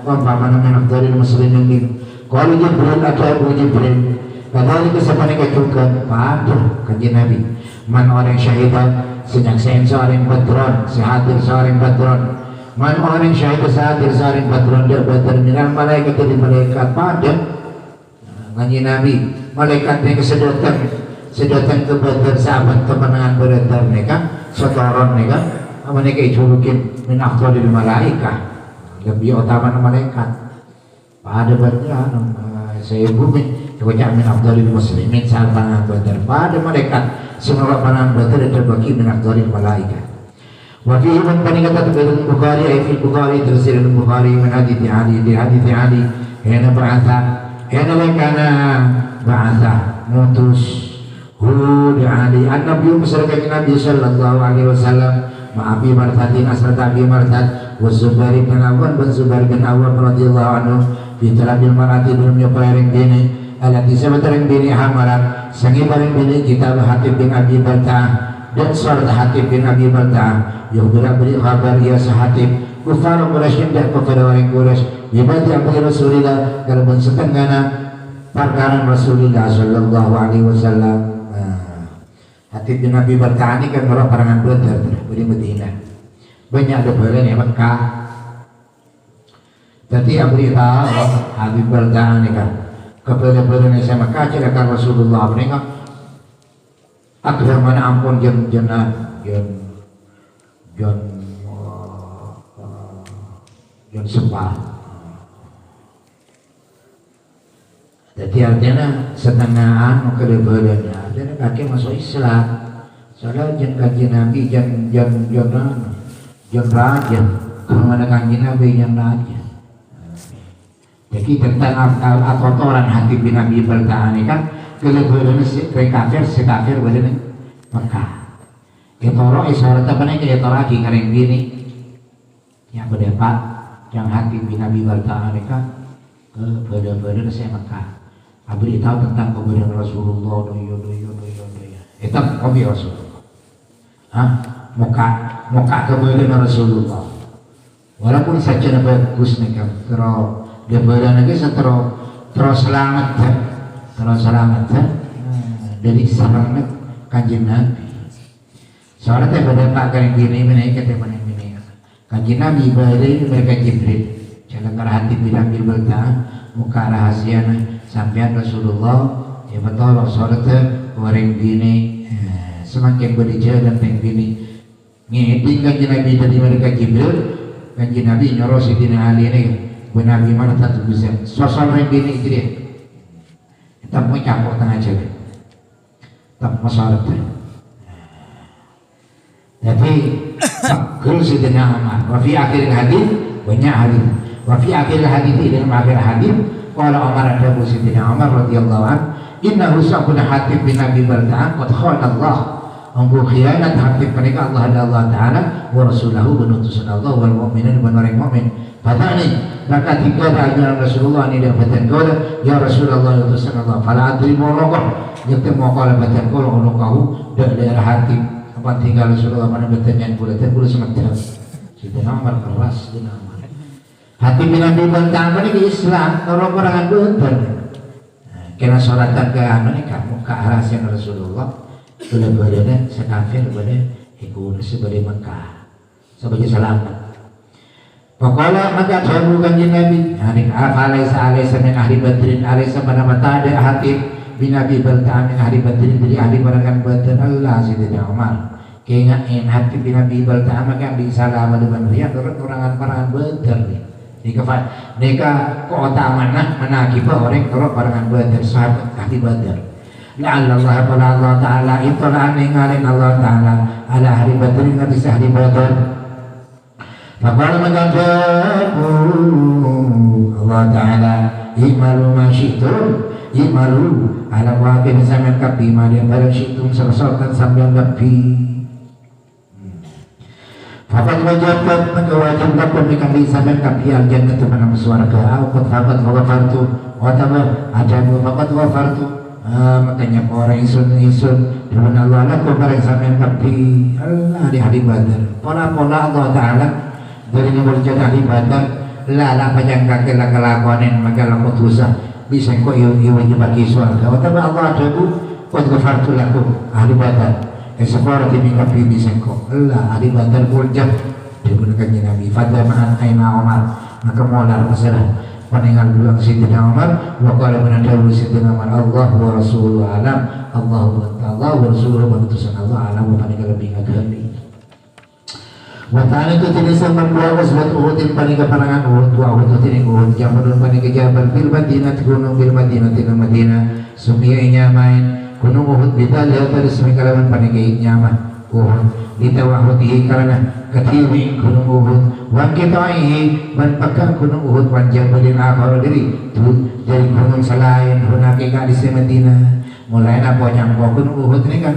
wa pamana min afdhalil muslimin. Kalau Jibril ada Abu Jibril, padahal itu sebenarnya juga pada kanjeng Nabi. Man orang syahidah senyaksian seorang badron, sehadir seorang badron. Man orang syahidah sehadir seorang badron dia berterminal malaikat dari malaikat pada kanjeng Nabi. Malaikat yang sedotan ke Badar sahabat kemenangan Badar mereka, setoron mereka. Mereka dijulukin min afdhalil malaikah, lebih utama malaikat. Pada baca saya bumi coba min afdhalil muslimin sahabat Badar. Pada malaikat semua panang Badar terbagi min afdhalil malaikah. Wa fihi man paningata tabidul Bukhari ay fi Bukhari tersil Bukhari min hadithi Ali di hadithi Ali hena ba'atha hena lekana ba'atha mutus Hud Ali an-Nabi beserta Nabi sallallahu alaihi wasallam ma'abi martatin asrat Abi Martat wa Zubair bin Awwan bin Zubair bin Awwan radhiyallahu anhu fi talabil marati belum nyoparing dini alati sabatareng dini hamarat sangi bareng dini kitab Hatib bin Abi Balta'ah dan surat Hatib bin Abi Balta'ah yang beri kabar ya sahatib kufar Quraisy dan kepada orang Quraisy ibadi amri Rasulillah kalau setengahna perkara Rasulullah sallallahu alaihi wasallam. Hatib bin Abi Balta'ah ini kan orang parangan Badar di Madinah. Banyak ada bulan yang Mekah. Jadi berita Habib Balta'ah ini kan kepada-pada yang saya Mekah ceritakan Rasulullah ini kan akhir mana ampun jon sepah. Jadi artinya setengahan kedebatannya dan kaki masuk Islam. Soalnya jen kanjeng Nabi jen raja kemana kanjeng Nabi yang raja. Jadi tentang kotoran hati bin Abi Balta'ah ini kan kelebihannya kafir sekafir badan Mekah. Ketoro isyarat apa nih ketoro lagi kering gini yang berdebat yang hati bin Abi Balta'ah ini kan ke badan saya Mekah. Beritahu tentang kebenaran Rasulullah doyo. Itu kopi Rasulullah. Muka kebenaran Rasulullah. Walaupun saja bagus nih kan, terus kebenaran lagi terus selamat dari selamat kanjeng Nabi. Soalnya pada Pak kalian gini menaik kata ini kanjeng Nabi balik mereka Jibril jalan ke hati bilang Balta'ah muka rahasianya sampai Rasulullah ya betul sholatnya orang bini semakin berjalan dan bini ngeding kanjeng Nabi dari mereka Jibril kanjeng Nabi nyuruh Sidina Ali ini benar gimana tak bisa sosok orang bini itu dia tak mau campur tengah jalan tak mau sholat jadi fakul Sidina Umar wa fi akhir hadis banyak hadis wa fi akhir hadis dalam akhir hadis qala Umar ada Sidina Umar radhiyallahu anhu innahu saquna Hatib bin Abi Balta'ah qad khana Allah anggo khianat Hatib mereka Allah Ta'ala wa rasulahu benutusan Allah wal mu'minin dan orang mukmin padani maka tiga ajaran Rasulullah ini dapatkan kau ya Rasulullah utusan Allah fala adri molokoh yang temu kala batan kau ono kau daerah Hatib apa tinggal Rasulullah mana bertanya kula sementara Sidina Umar keras Sidina Umar Hatib bin Abi Balta'ah ini Islam kalau orang Badar kena sholatan ke mereka muka rahasia Rasulullah boleh badannya sekafir boleh ikut sebagai Mekah sebagai selamat pokoknya maka jauh kanjeng Nabi alaisa min ahli Badrin alaisa pada mata ada Hatib bin Abi Balta'ah min ahli Badrin dari ahli parangan Badar Allah Sidina Umar keingatin Hatib bin Abi Balta'ah maka disalah dengan dia orang parangan Badar Nika keutamaan menakibah orang kalau barangan Badar sahabat ahli Badar. La'allallah qala Allah Ta'ala itola'an ngalin Allah Ta'ala ala ahli Badar ngadis ahli Badar Faqala mengataku Allah Ta'ala imalu ma syi'tum imalu ala waqin sampeyan kabeh mari bareng syi'tum sersokan sampeyan kabeh. Fakat wajabat maka wajib lakum dikali sampeyan kabeh al-jannah tu mana surga. Aku fakat ghafartu wa tamam ajabu fakat ghafartu. Makanya orang isun dengan Allah lakum bareng sampeyan kabeh. Allah di hari Badar. Pola-pola Allah Ta'ala dari ngeberjat ahli Badar lala panjang kakek lakalakonin maka laku dosa bisa kok iwajib bagi surga. Wa tamam Allah ajabu wa ghafartu lakum ahli Badar. Seperti minggu bibi sengkok Allah ahli Badar puljak digunakan Nabi Fadamaan Aina Umar maka molar masalah peninggal bilang Sidina Umar wa qala menadawu Sidina Umar Allah wa Rasuluhu alam Allah wa Rasuluhu berutusan Allah alam wa peninggal lebih agami wa ta'ala itu tidak sama dua wasbat Uhudin peninggal perangan Uhud wa Uhud itu Uhud jamadun peninggal jabal bil Madinah gunung bil Madinah tina Madinah sumiainya main Gunung Uhud bidal dari semi kalaman panegay nyaman Uhud ditawahutihi karena ketiwi Gunung Uhud wan kitaihi man pagka Gunung Uhud wan jabalin akhar dari dari gunung selain hunaki ka di Madinah mulai na po nyang po Gunung Uhud ini kan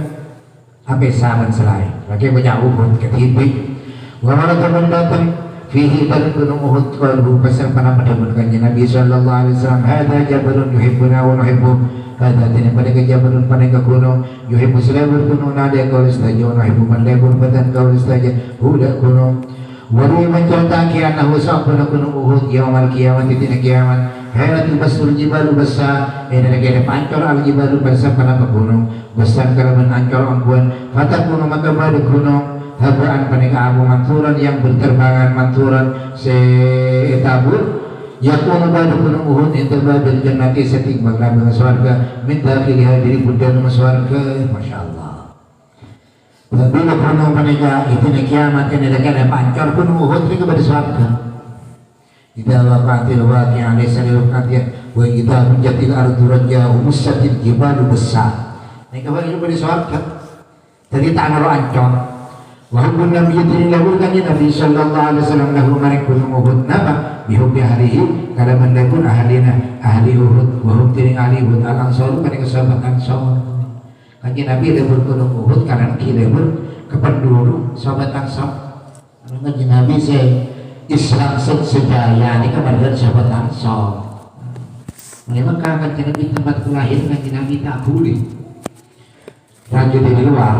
apa saban selain lagi banyak Uhud ketiwi wala teman datang fihi dan Gunung Uhud qalbu pasang panapadaman kanjeng Nabi sallallahu alaihi wasallam hada jabalun yuhibbuna wa nuhibbu Kada tini pada kejaban pada ke gunung yuhibbu selebur gunung nada kau istaja yuhibbu mandebur badan kau istaja huda gunung wali menceritakan anahu sa'buna gunung Uhud yaumal kiamat tina kiamat hayati basur jibalu basa ini negara pancor al jibalu basa pada ke gunung besar kalaban ancor angkuan fatak gunung maka pada gunung habaan paneka abu manturan yang berterbangan manturan setabur yakunu badu gunung Uhud inta babil jannati setik baglabi maswarga minta pilih diri budan maswarga Masya Allah bila gunung panega itu ni kiamat ini ada pancor gunung Uhud ini kepada swarga idha waqatil waqi alai salil qatiyah wa idha menjatil ardu raja umussatil jibalu besar ini kepada swarga jadi tak naruh ancor wahubun Nabi yadini lahu kanji Nabi sallallahu alaihi wasallam lahu maring gunung Uhud napa bihubbi ahlihi kada mendapun ahlina ahli Uhud wahum tiring ahli Uhud al-ansor pada kesahabat ansor kanji Nabi lebur gunung Uhud kanan kiri lebur kependuduk sahabat ansor kanji Nabi saya Islam sejaya ini kepada sahabat ansor memang kanji Nabi tempat kelahiran kanji Nabi tak boleh lanjut di luar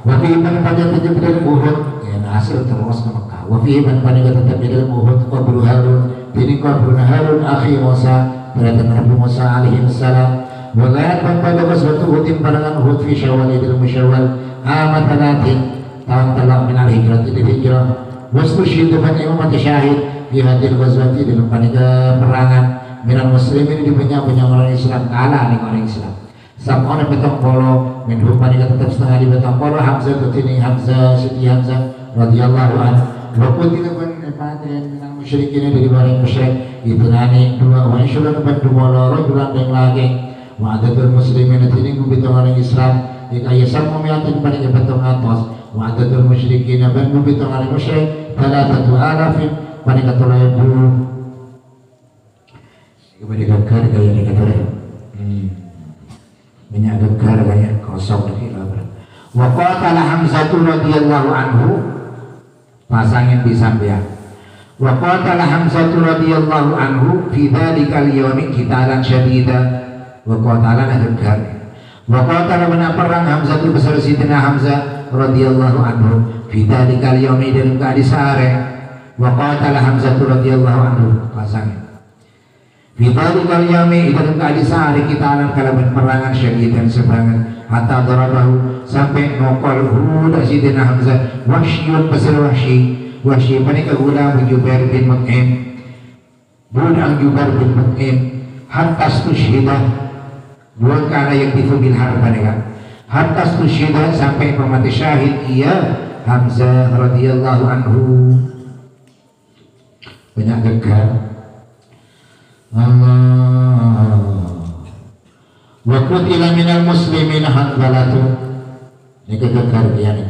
wafi iman pada tetap dalam Uhud ya hasil terus ke Mekah wafi iman pada tetap dalam Uhud qabru Harun ini qabru Harun akhi Musa berada Nabi Musa alaihi salam wa gharat pada suatu Uhud pandangan Uhud fi Syawal dalam Syawal amat talatin tahun telah min al-hijrah itu hijrah wastu syidu pada imam syahid di hadir ghazwati dalam pada perangan minal muslimin di banyak orang Islam kalah nih orang Islam Sab'ona betong polo minhum panika tetap setengah di betong polo Hamzah tutini Hamzah Siti Hamzah radhiyallahu anhu wa qutila man fatin minal musyrikin dari barang musyrik itu nani dua wa insyaallah bantu polo rajulan yang lagi wa adatul muslimin tini betong orang Islam jika yasal mumiatin panika betong atas wa adatul musyrikin bantu betong orang musyrik talatatu alafin panika tulayabu kemudian kata gaya ni kata minyak gegar kayak kosong lagi lah. Wa qatala Hamzah radhiyallahu anhu pasangin di samping. Wa qatala Hamzah radhiyallahu anhu fi dzalikal yaumi qitalan syadida. Wa qatala gegar. Wa qatala perang Hamzah besar Sidina Hamzah radhiyallahu anhu fi dzalikal yaumi dalam keadaan sare. Wa qatala Hamzah radhiyallahu anhu pasangin. Fitali kalyami dalam keadaan sehari kita alam kalaban perangan syahid dan seberangan hatta darabahu sampai nokol huda Sidina Hamzah wasyun pasir wahsy panika gulang Jubair bin Mut'im budak Jubair bin Mut'im hatta stusyhidah buat kana yaktifu bil harb panika hatta stusyhidah sampai pemati syahid ia Hamzah radhiyallahu anhu banyak gegar Allah wa qutila minal muslimin Hanzalatu ini kegegar dia nih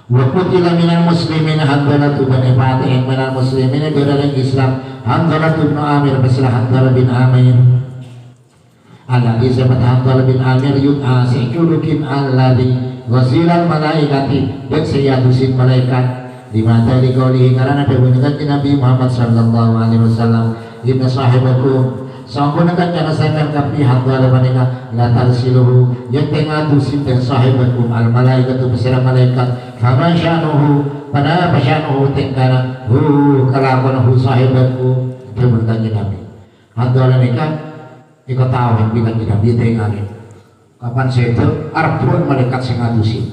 wa qutila minal muslimin Hanzalah bin Fatih minal muslimin dari Islam Hanzalah bin Amir bislah Hanzalah bin Amir alladhi sabat Hanzalah bin Amir yud'a si'julukin alladhi ghasilan malaikati dan sayadusin malaikat di mata dikaulihi karena ada bunyikan Nabi Muhammad sallallahu alaihi wasallam inna sahibakum sangkuna kan cara saya kapi Hanzalah manika la tarsiluhu yang tengah dusin dan sahibakum al malaikatu beserta malaikat fama sya'nuhu pada apa sya'nuhu tengkana kalakuan sahibatku berbukan Nabi Hanzalah nikah ikut tahu bilang Nabi tengah kapan saya itu arpun malaikat sing ngadusin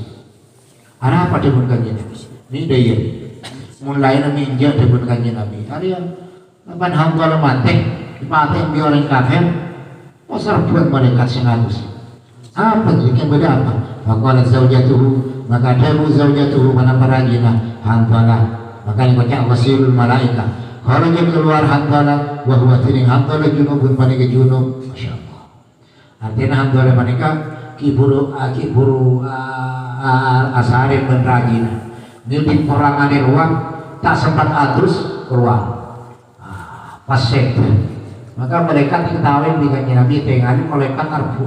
ada apa berbukan Nabi ini daya mulai nabi injak berbukan Nabi kalian kapan Hanzalah mati dipakai di orang kafir pasar buat malaikat sing ngadusin apa yang beda apa faqala zaujatuhu maka damu zaujatuhu mana parajina Hanzalah maka dikocak wasilul malaika kalau dia keluar Hanzalah wa huwa tining Hanzalah junubun panika junub masyaallah artinya Hanzalah panika kiburu asarin dan rajina di perangan di ruang tak sempat atus keluar pas maka mereka diketahui di kanjeng Nabi tengah malaikat arbu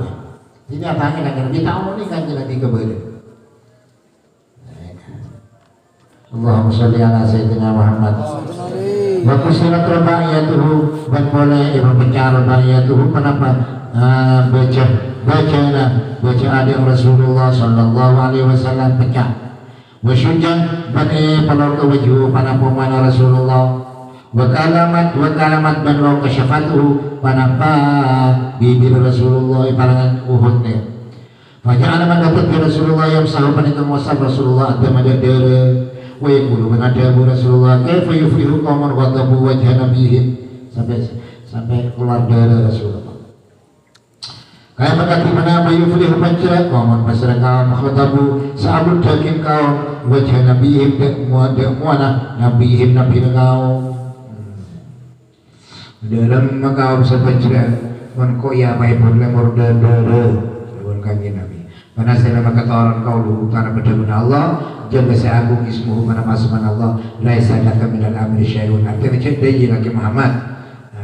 jadi tanya kanjeng Nabi tahu nih kanjeng Nabi kebalik Allahumma sholli ala sayyidina Muhammad wa kusirat rubaiyatuhu dan boleh ibu bicara rubaiyatuhu kenapa baca adik Rasulullah sallallahu alaihi wasallam pecah wa syujah bani palor wajhu panapa mana Rasulullah wa kalamat ban law kasyafatuhu panapa bibir Rasulullah parangan uhudnya faja'ala man dapat Rasulullah yang sahabat panikang wasab Rasulullah ada madadara wa yaqulu man adabu Rasulullah kaifa yuflihu qauman ghadabu wajha nabihim sampai keluar darah Rasulullah kaya berkati mana yuflihu pancira qauman pasra kaum ghadabu saabul daging kaum wajha nabihim muana nabihim nabi kaum dalam maka sepancira man koya mai berlemur dadara lawan kanjeng Nabi mana saya maka tawaran kaulu karena berdemun Allah jaga saya agung ismuhu mana masukan Allah laisa laka minal amri syai'un artinya cedai lagi Muhammad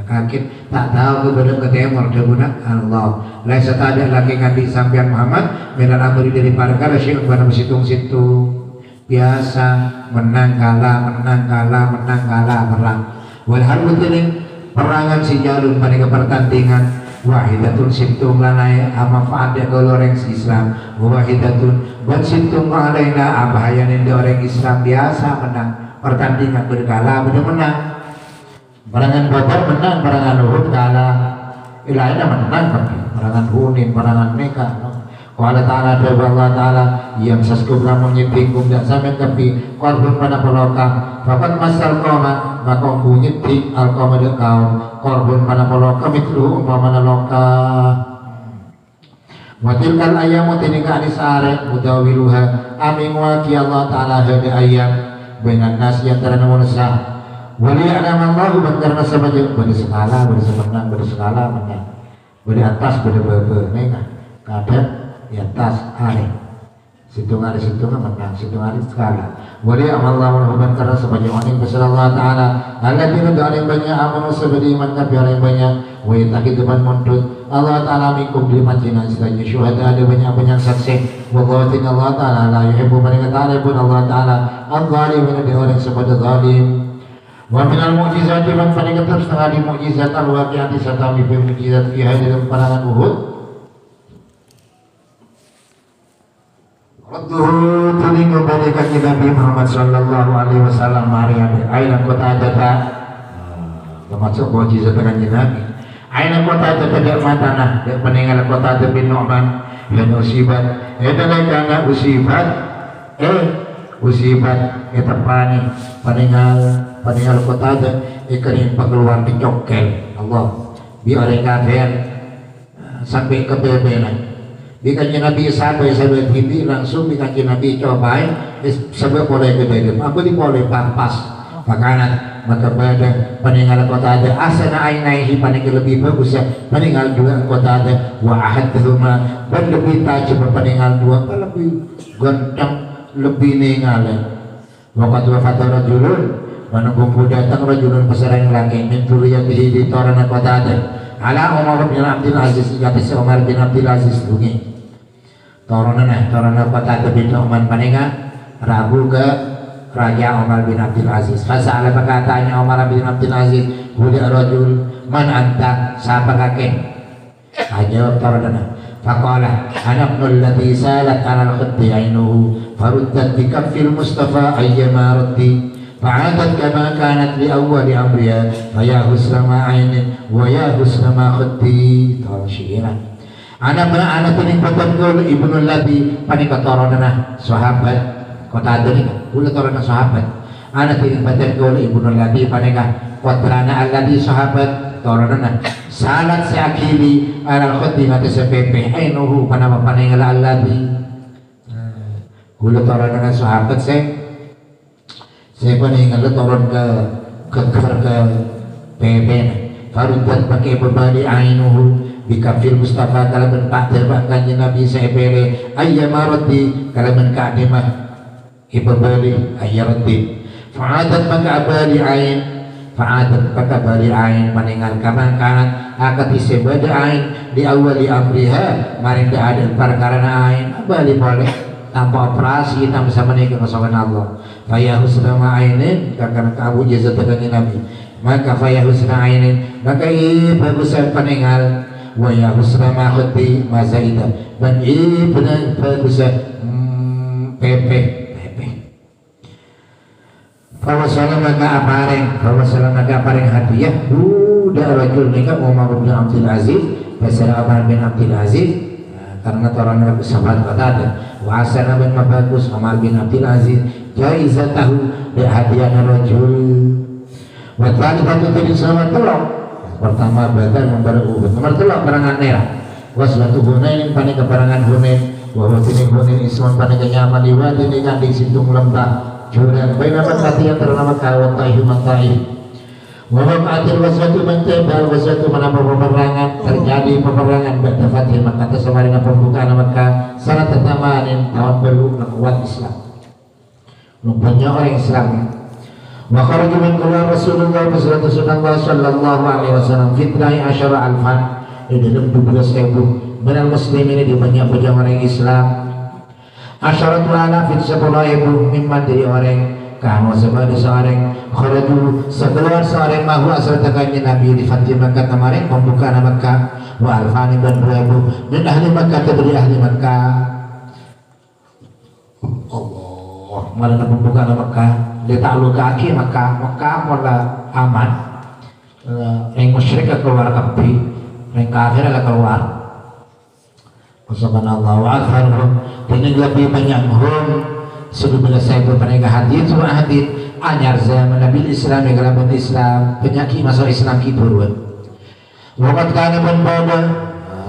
kakit tak tahu kepada ketemor demun Allah laisa tak ada lagi nganti sampean Muhammad minal amri dari perkara syai'un pada situng-situng biasa menang kalah perang wal harbu perangan si jalun pada pertandingan wahidatun sintung lanai ama fa'adya goloreng si Islam wahidatun dan sintung alaina abahayanin orang Islam biasa menang pertandingan berkala benar menang perangan Badar menang perangan Uhud kalah ilaina menang perangan Hunin perangan Mekah Qala ta'ala dawa Allah ta'ala yang saskubra menyibingkum dan sampai kepi korban pada pelokam fakat masal koma maka bunyitik al-koma de kaum korban pada pelokam itu umpamana loka watilkal ayamu tinika anisare mudawiluha amin waki Allah ta'ala hadi ayam benan nasi yang terana munasah wali adamallahu karena sahaja beri sekala menang beri atas beri nengah kadang di atas hari situng menang situng hari skala wali amallahu huban karena sebagai orang besar Allah Ta'ala alladzina da'alim banyak amanu sebedi iman tapi orang banyak wa yataki depan muntut Allah Ta'ala minkum di majina istilahnya syuhada ada banyak saksi wallahutin Allah Ta'ala la yuhibbu man yatalibun Allah Ta'ala al-zalimin ada orang sebagai zalim wa minal mu'jizati man panikatap setengah di mu'jizat al-waqi'ati serta mimpi mu'jizat fi hadirin panangan Uhud Radduhu tuling kembali kaki Nabi Muhammad sallallahu alaihi wasallam mariade aina kota adata termasuk mukjizat kanjeng Nabi aina kota adata dak matana dak peninggal kota adata bin Nu'man dan usibat eta kana usibat eta peninggal kota adata ikerin pengeluar dicokel Allah bi orang kafir sampai ke bebelan di kanjeng Nabi sahabat hibi langsung di kanjeng Nabi cobain sebab boleh ke dalam aku boleh pampas makanan maka pada peninggalan kota ada asana ainaihi paninggal lebih bagus ya peninggal dua kota ada wa ahad rumah dan lebih tajam peninggal dua lebih ganteng lebih ningali. Waqad wafata rajulun menunggu datang rajulun pesarang laki min dzurriyyatihi di torana Qatadah ala Umar bin Abdul Aziz kata si Umar bin Abdul Aziz dungi torana Qatadah bin Umar paninga rabu ke Raja Umar bin Abdul Aziz. Fasa'ala berkatanya Umar bin Abdul Aziz huda rajul man anta siapa kakek ajawab torana faqala ana ibnul ladzi salat ala al-khuddi ainuhu faruddat bi kaffil Mustafa ayyama raddi fa'adat kama kanat li awwali amriha faya husnama ainin wa ya husnama khuddi tawal syiran ana tuning patangul ibnul ladzi panikatorana sahabat kota adani ulah torana sahabat ana tuning patangul ibnul ladzi panika qatrana alladzi sahabat torana salat si akili ala khuddi mata sepepe ainuhu panama paningala alladzi ulah torana sahabat saya paningal turun ke PBN farudat pakai berbalik ainuhu bikafir Mustafa kalaban pak terbakannya Nabi saya pere ayyamarati kalaban kadimah ibabali ayyarati fa'adat maka abali ain fa'adat maka bali ain meninggal kaman akat isebada ain di awali amriha maring ada perkara ain abali boleh tanpa operasi kita bisa menikah kesokan Allah faya husna ma'ainin karena kamu jazat dengan Nabi maka faya husna ainin maka bagus peninggal wa ya husna ma'khati mazaidah dan benar bagus pepe bahwa maka apareng hadiah udah rajul nikah Umar bin Abdul Aziz pasal Umar bin Abdul Aziz karena orang sahabat kata wa asana bin mabagus Umar bin Abdul Aziz jaizatahu bi hadiahna rajul wa thalithatu fil sama telok pertama badal membara Uhud nomor telok perangan merah waslatu Hunain panik perangan Hunain wa watini Hunain Islam panik nyaman liwati ni kan di situng lembah Jordan bainaman latihan ternama kawan Taif Wabam atil waswatu mentebal waswatu menambah peperangan terjadi peperangan ba'da fathil Makkah semaringan pembukaan Makkah salat tetamanin tahun baru kuat Islam banyak orang Islam wa kharaju min keluar Rasulullah sallallahu alaihi wasallam fitnai asyara alfan di dalam 12.000 benar muslim ini di banyak orang Islam asyaratul alafin 10.000 mimman dari orang kamu sebagai seorang kharaju sekeluar seorang mahu asal tegaknya Nabi di Fatih Makkah kemarin pembukaan Makkah wa alfani dan beribu min ahli Makkah dari ahli Makkah Allah malah pembukaan Makkah dia tak luka aki Makkah malah aman yang musyrik keluar kapi yang kafir keluar subhanallah wa akharuhum ini lebih banyak sebelum saya berpenegak hadith wa hadith anyar zaman Nabi Islam yang kalaban Islam penyakit masuk Islam kiburuan wakat kana berbada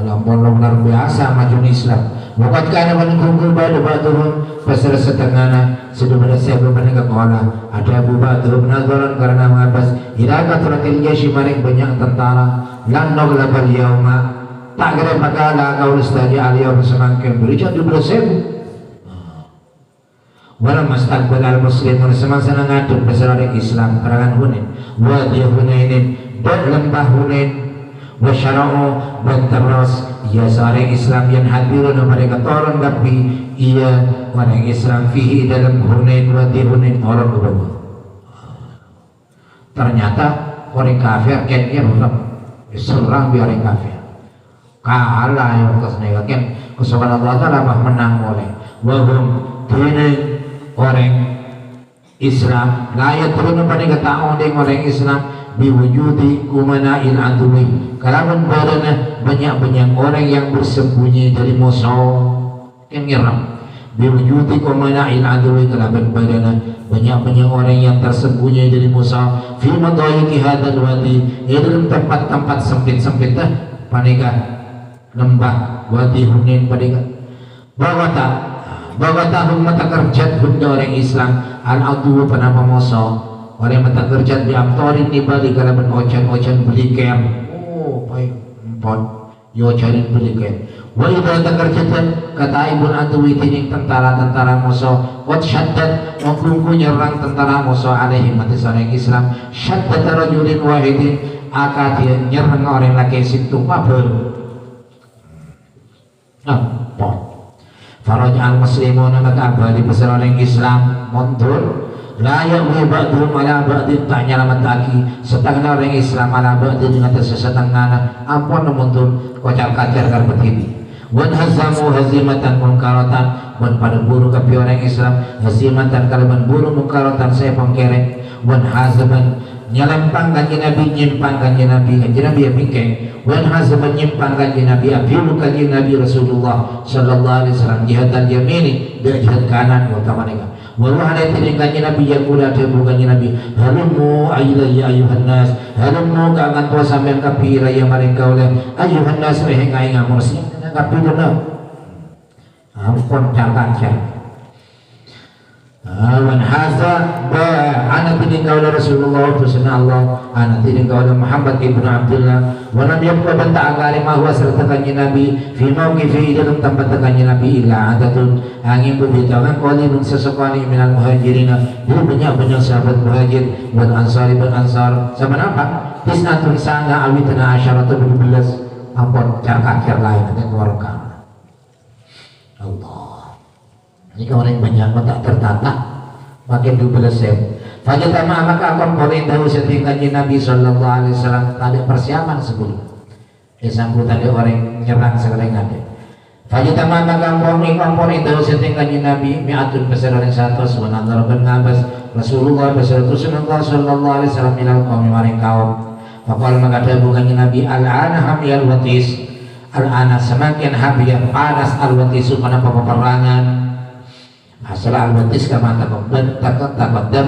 lampun luar biasa maju Islam wakat kana menunggu bada baduhum pasal setengahna sebelum saya berpenegak kala ada Abu Bakar benazaran karena mengabas irakat ratil jayshi maring banyak tentara lan naglabal yauma tak kira pakala kau lestari aliyah semangkin berikan 12.000 walau mastaqbal al-muslimun semasa ngadep besar Islam perangan Hunain wa dia Hunainin dan lembah Hunain wa syara'u dan terus ia seorang Islam yang hadirun mereka orang tapi ia orang Islam fihi dalam Hunain wa dia Hunain orang berubah ternyata orang kafir kayaknya belum diserang biar orang kafir kalah yang atas negatif kesukaan Allah Ta'ala menang oleh wahum dini orang Islam layak turun pada ketahuan dengan orang Islam biwujudi kumana'il adui kalaman badana banyak-banyak orang yang bersembunyi dari musuh yang ngiram biwujudi kumana'il adui kalaman badana banyak-banyak orang yang tersembunyi dari musuh fi madayiki hadal wadi dalam tempat-tempat sempit-sempit panika lembah wadi Hunain panika bahwa tahun mata kerjat bunda orang Islam al-adu penama moso orang mata kerjat di amtorin di bali kalaban ocan-ocan beli kem baik empon yo jalin belikan wa idza takarjatan kata ibun antui tining tentara-tentara musuh wat syaddat mengkungku nyerang tentara musuh alaihi mati sareng Islam syaddat rajulin wahidin akad nyerang orang laki sintu mabel apa faraj al muslimuna maka abadi pesareng Islam mundur la ya'wi ba'dhum ala ba'din tak nyalamat lagi setengah orang Islam ala ba'din dengan setengah ampun mundur kocar kacar karpet ini wan hazamu hazimatan mungkaratan wan pada buru kapi orang Islam hazimatan kalaban buru mungkaratan saya pengkerek wan hazaman nyalampang kanji Nabi nyimpang kanji Nabi ya bingkeng wan hazaman nyimpang kanji Nabi abilu kanji Nabi Rasulullah sallallahu alaihi wasallam jihad al-yamini dan jihad kanan wa kamanega wallah ada tining kanji Nabi yang kuda tebu kanji Nabi halumu ayulayya ayuhan nas halumu kangan tua sampean kapira yang mereka oleh ayuhan nas wahai ngai ngamus kapira na ampun jangan wan haza ba ana tining kaula Rasulullah sallallahu Allah ana tining kaula Muhammad ibnu Abdullah wa lam yabqa banta agari ma huwa serta kanji Nabi fi mauqifi dalam tempat kanji Nabi illa adatun angin berbitawan qali min sesukani minal muhajirin dulu banyak sahabat muhajir wal ansari dan ansar sama apa tis'atun sanga awitna asyaratu 12 ampun cakar lain ada keluarga Allah. Jika orang banyak tak tertata makin 12 fajatama maka akan perintah setingkat Nabi sallallahu alaihi wasallam tadi persiapan sebelum disambut tadi orang nyerang sekarang ada fajatama maka perintah setingkat Nabi mi'atun besar orang satu sebenarnya ngabas Rasulullah sallallahu alaihi wasallam minal qaumi maring kaum faqala maka bukan Nabi al-ana hamiyal watis al-ana semakin hamiyah panas al-watisu pada peperangan asal al-watis kama taqaddam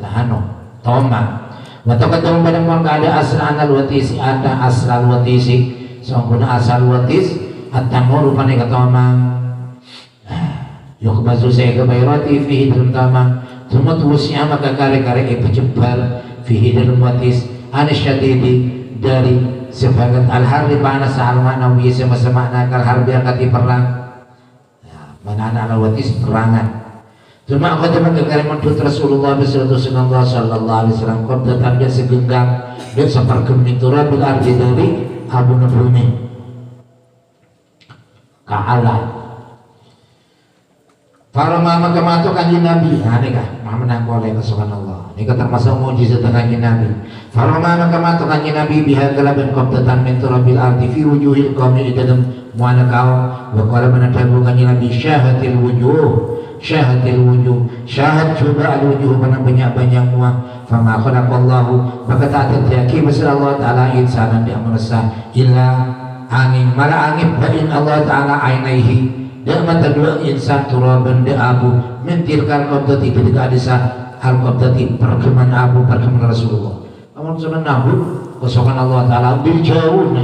lahano toma wa taqaddam pada mun ada asal al-watisi ada asal al-watisi sangkuna asal watis at-tamur pane katoma yukhbazu saya kebairati fihi dalam tamang tumat wusya maka kare-kare ipejebal fihi dalam watis anasyadidi dari sebagat al-harbi panas al-manawi sama-sama nakal harbi angkati perang mana anak al-watis perangan cuma aku teman kekari mendut Rasulullah sallallahu alaihi wasallam kau tetapnya segenggam dan sepergeming turabil ardi dari abu nabumi ka'ala para mama kematu kanji Nabi ini kah menang oleh subhanallah ini termasuk mujizat kanji Nabi para mama kematu kanji Nabi biha kalaban qabdatan min turabil ardi fi wujuhil qawmi dalam muana kaum wa qala menadabu kanji Nabi syahatil wujuh syahad juga al-wujuh pada banyak-banyak muang fama khalaqallahu maka tak terjadi masalah Allah ta'ala insanan dia merasa illa angin malah angin bain Allah ta'ala ainaihi dia mata dua insan turaban dia abu mentirkan qabdati ketika adisa al-qabdati perkeman abu perkeman Rasulullah namun sunan abu kosongan Allah ta'ala bil jauh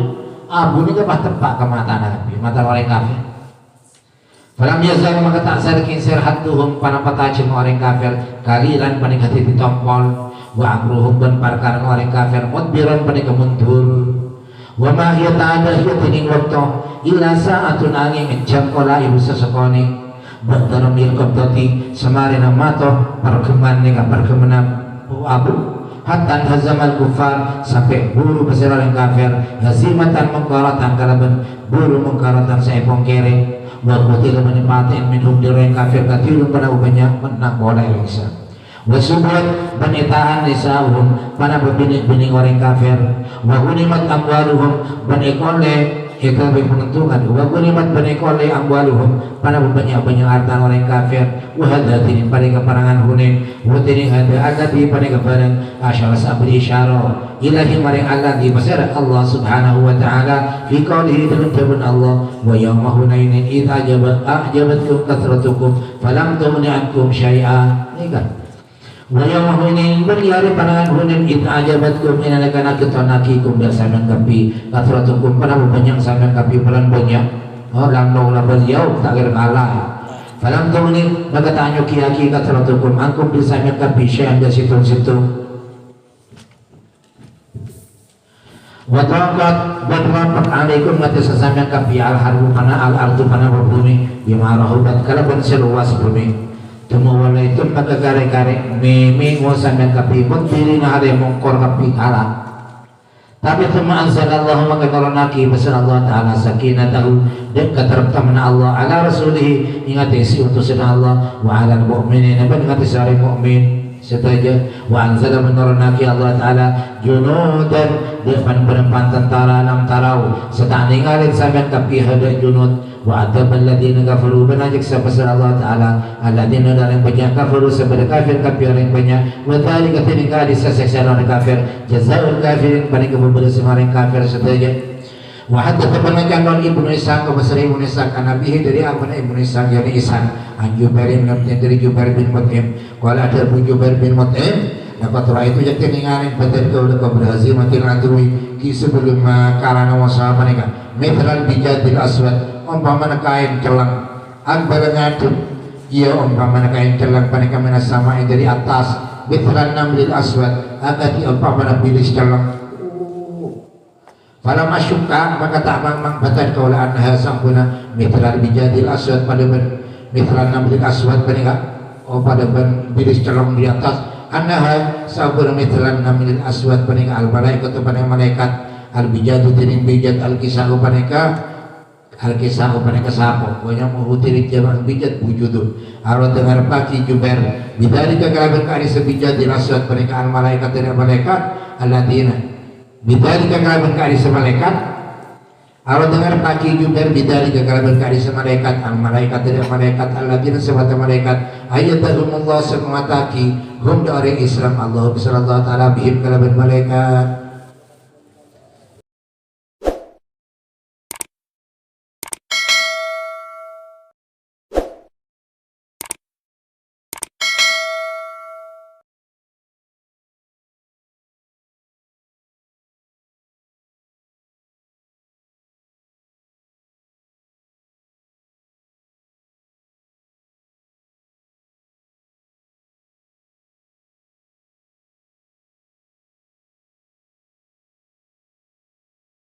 abu ini kan tepak ke mata Nabi mata orang kafir falam yazal maka tak sarkin sirhatuhum panapatajim orang kafir kalilan panikati ditompol wa amruhum ban parkar orang kafir mudbiran panika mundur wa ma hiya ta'ada hiya tining waktu ila sa'atun angin jam kola ibu sesekoni ba'dara mil qabdati samarina mato perkeman nika perkeman abu hatta hazamal kufar sampai buru besar orang kafir hazimatan mengkaratan kalaban buru mengkaratan saya pongkere wa qutila manipatin minhum direng kafir kathirun pada banyak menang bola Islam wa subat banitahan nisahum pada bebinik-binik orang kafir wa hunimat amwaluhum banikole ikabi penentukan wa hunimat banikole amwaluhum pada banyak-banyak harta orang kafir wa hadatin pada keperangan Hunain wa tini ada di pada keperangan asyara sabri isyara ilahi maring Allah di besar Allah subhanahu wa ta'ala fi qawlihi dalam firman Allah wa yawma hunainin idza ajabatkum kathratukum falam tughni ankum syai'a ini kan wa yawma hunainin berliari panangan Hunain idza ajabatkum inanakan akitanakikum dan sampean kapi kathratukum pada banyak sampean kapi pelan banyak orang naula beliau tak kira kalah falam tughni maka tanyo kiaki kathratukum ankum bisa sampean kapi syai'an dari situ-situ wa taqat berlapat alaikum ngati sasamyan kapi al harbu pana al ardu pana bumi bima rahubat kalaban seluas bumi temu wala itu maka gare-gare meme ngosamyan kapi berdiri na hare mongkor kapi ala tapi thumma anzalallahu maka nuranaki basar Allah ta'ala sakinatahu dan ketertaman Allah ala rasulihi ingat isi utusan Allah wa ala al-mu'minin dan ingat isi mu'min setuju wa anzala menuranaki Allah ta'ala junudan depan berempat tentara 6 tarau serta ninggalin sampai kapi hada junud wa adabal ladina kafaru banajik sabasar Allah ta'ala alladina dalam banyak kafaru sebagai kafir kapi orang banyak wa dhalika tininggali seseksa orang kafir jazaul kafirin paling kebebasan orang kafir setuju wa hadda tabannakan non ibnu Ishaq wa basri ibnu Ishaq anabihi dari abana ibnu Ishaq yani Ishaq an Jubair dari Jubair bin Mut'im qala ada Jubair bin Mut'im dapat itu yang tininggalin pada kau berhazimatil adui ki sebelum karana wasa mereka mitral bijadil aswad umpamana kain celang akbar ngaduk iya umpamana kain celang mereka menasama dari atas mitral namlil aswad agati umpamana bilis celang falam asyukka maka tak mang batat kaulah anha sangkuna mitral bijadil aswad pada mitral namlil aswad mereka pada bilis celang di atas anha sangkuna mitral namlil aswad mereka al malaikat pada malaikat al bijadu tining bijad al kisah mereka al-kisah kepada kesapo pokoknya menghutirik jamak bijat wujudun arwah dengar pagi Jubair bidari kekalaban kari sebijat dirasat mereka al-malaikat dari malaikat al-ladina bidari kekalaban kari semalaikat arwah dengar pagi Jubair bidari kekalaban kari semalaikat al-malaikat dari malaikat al-ladina sebata malaikat ayatahumullah semuataki hum dari Islam Allah besar Allah ta'ala bihim kalaban malaikat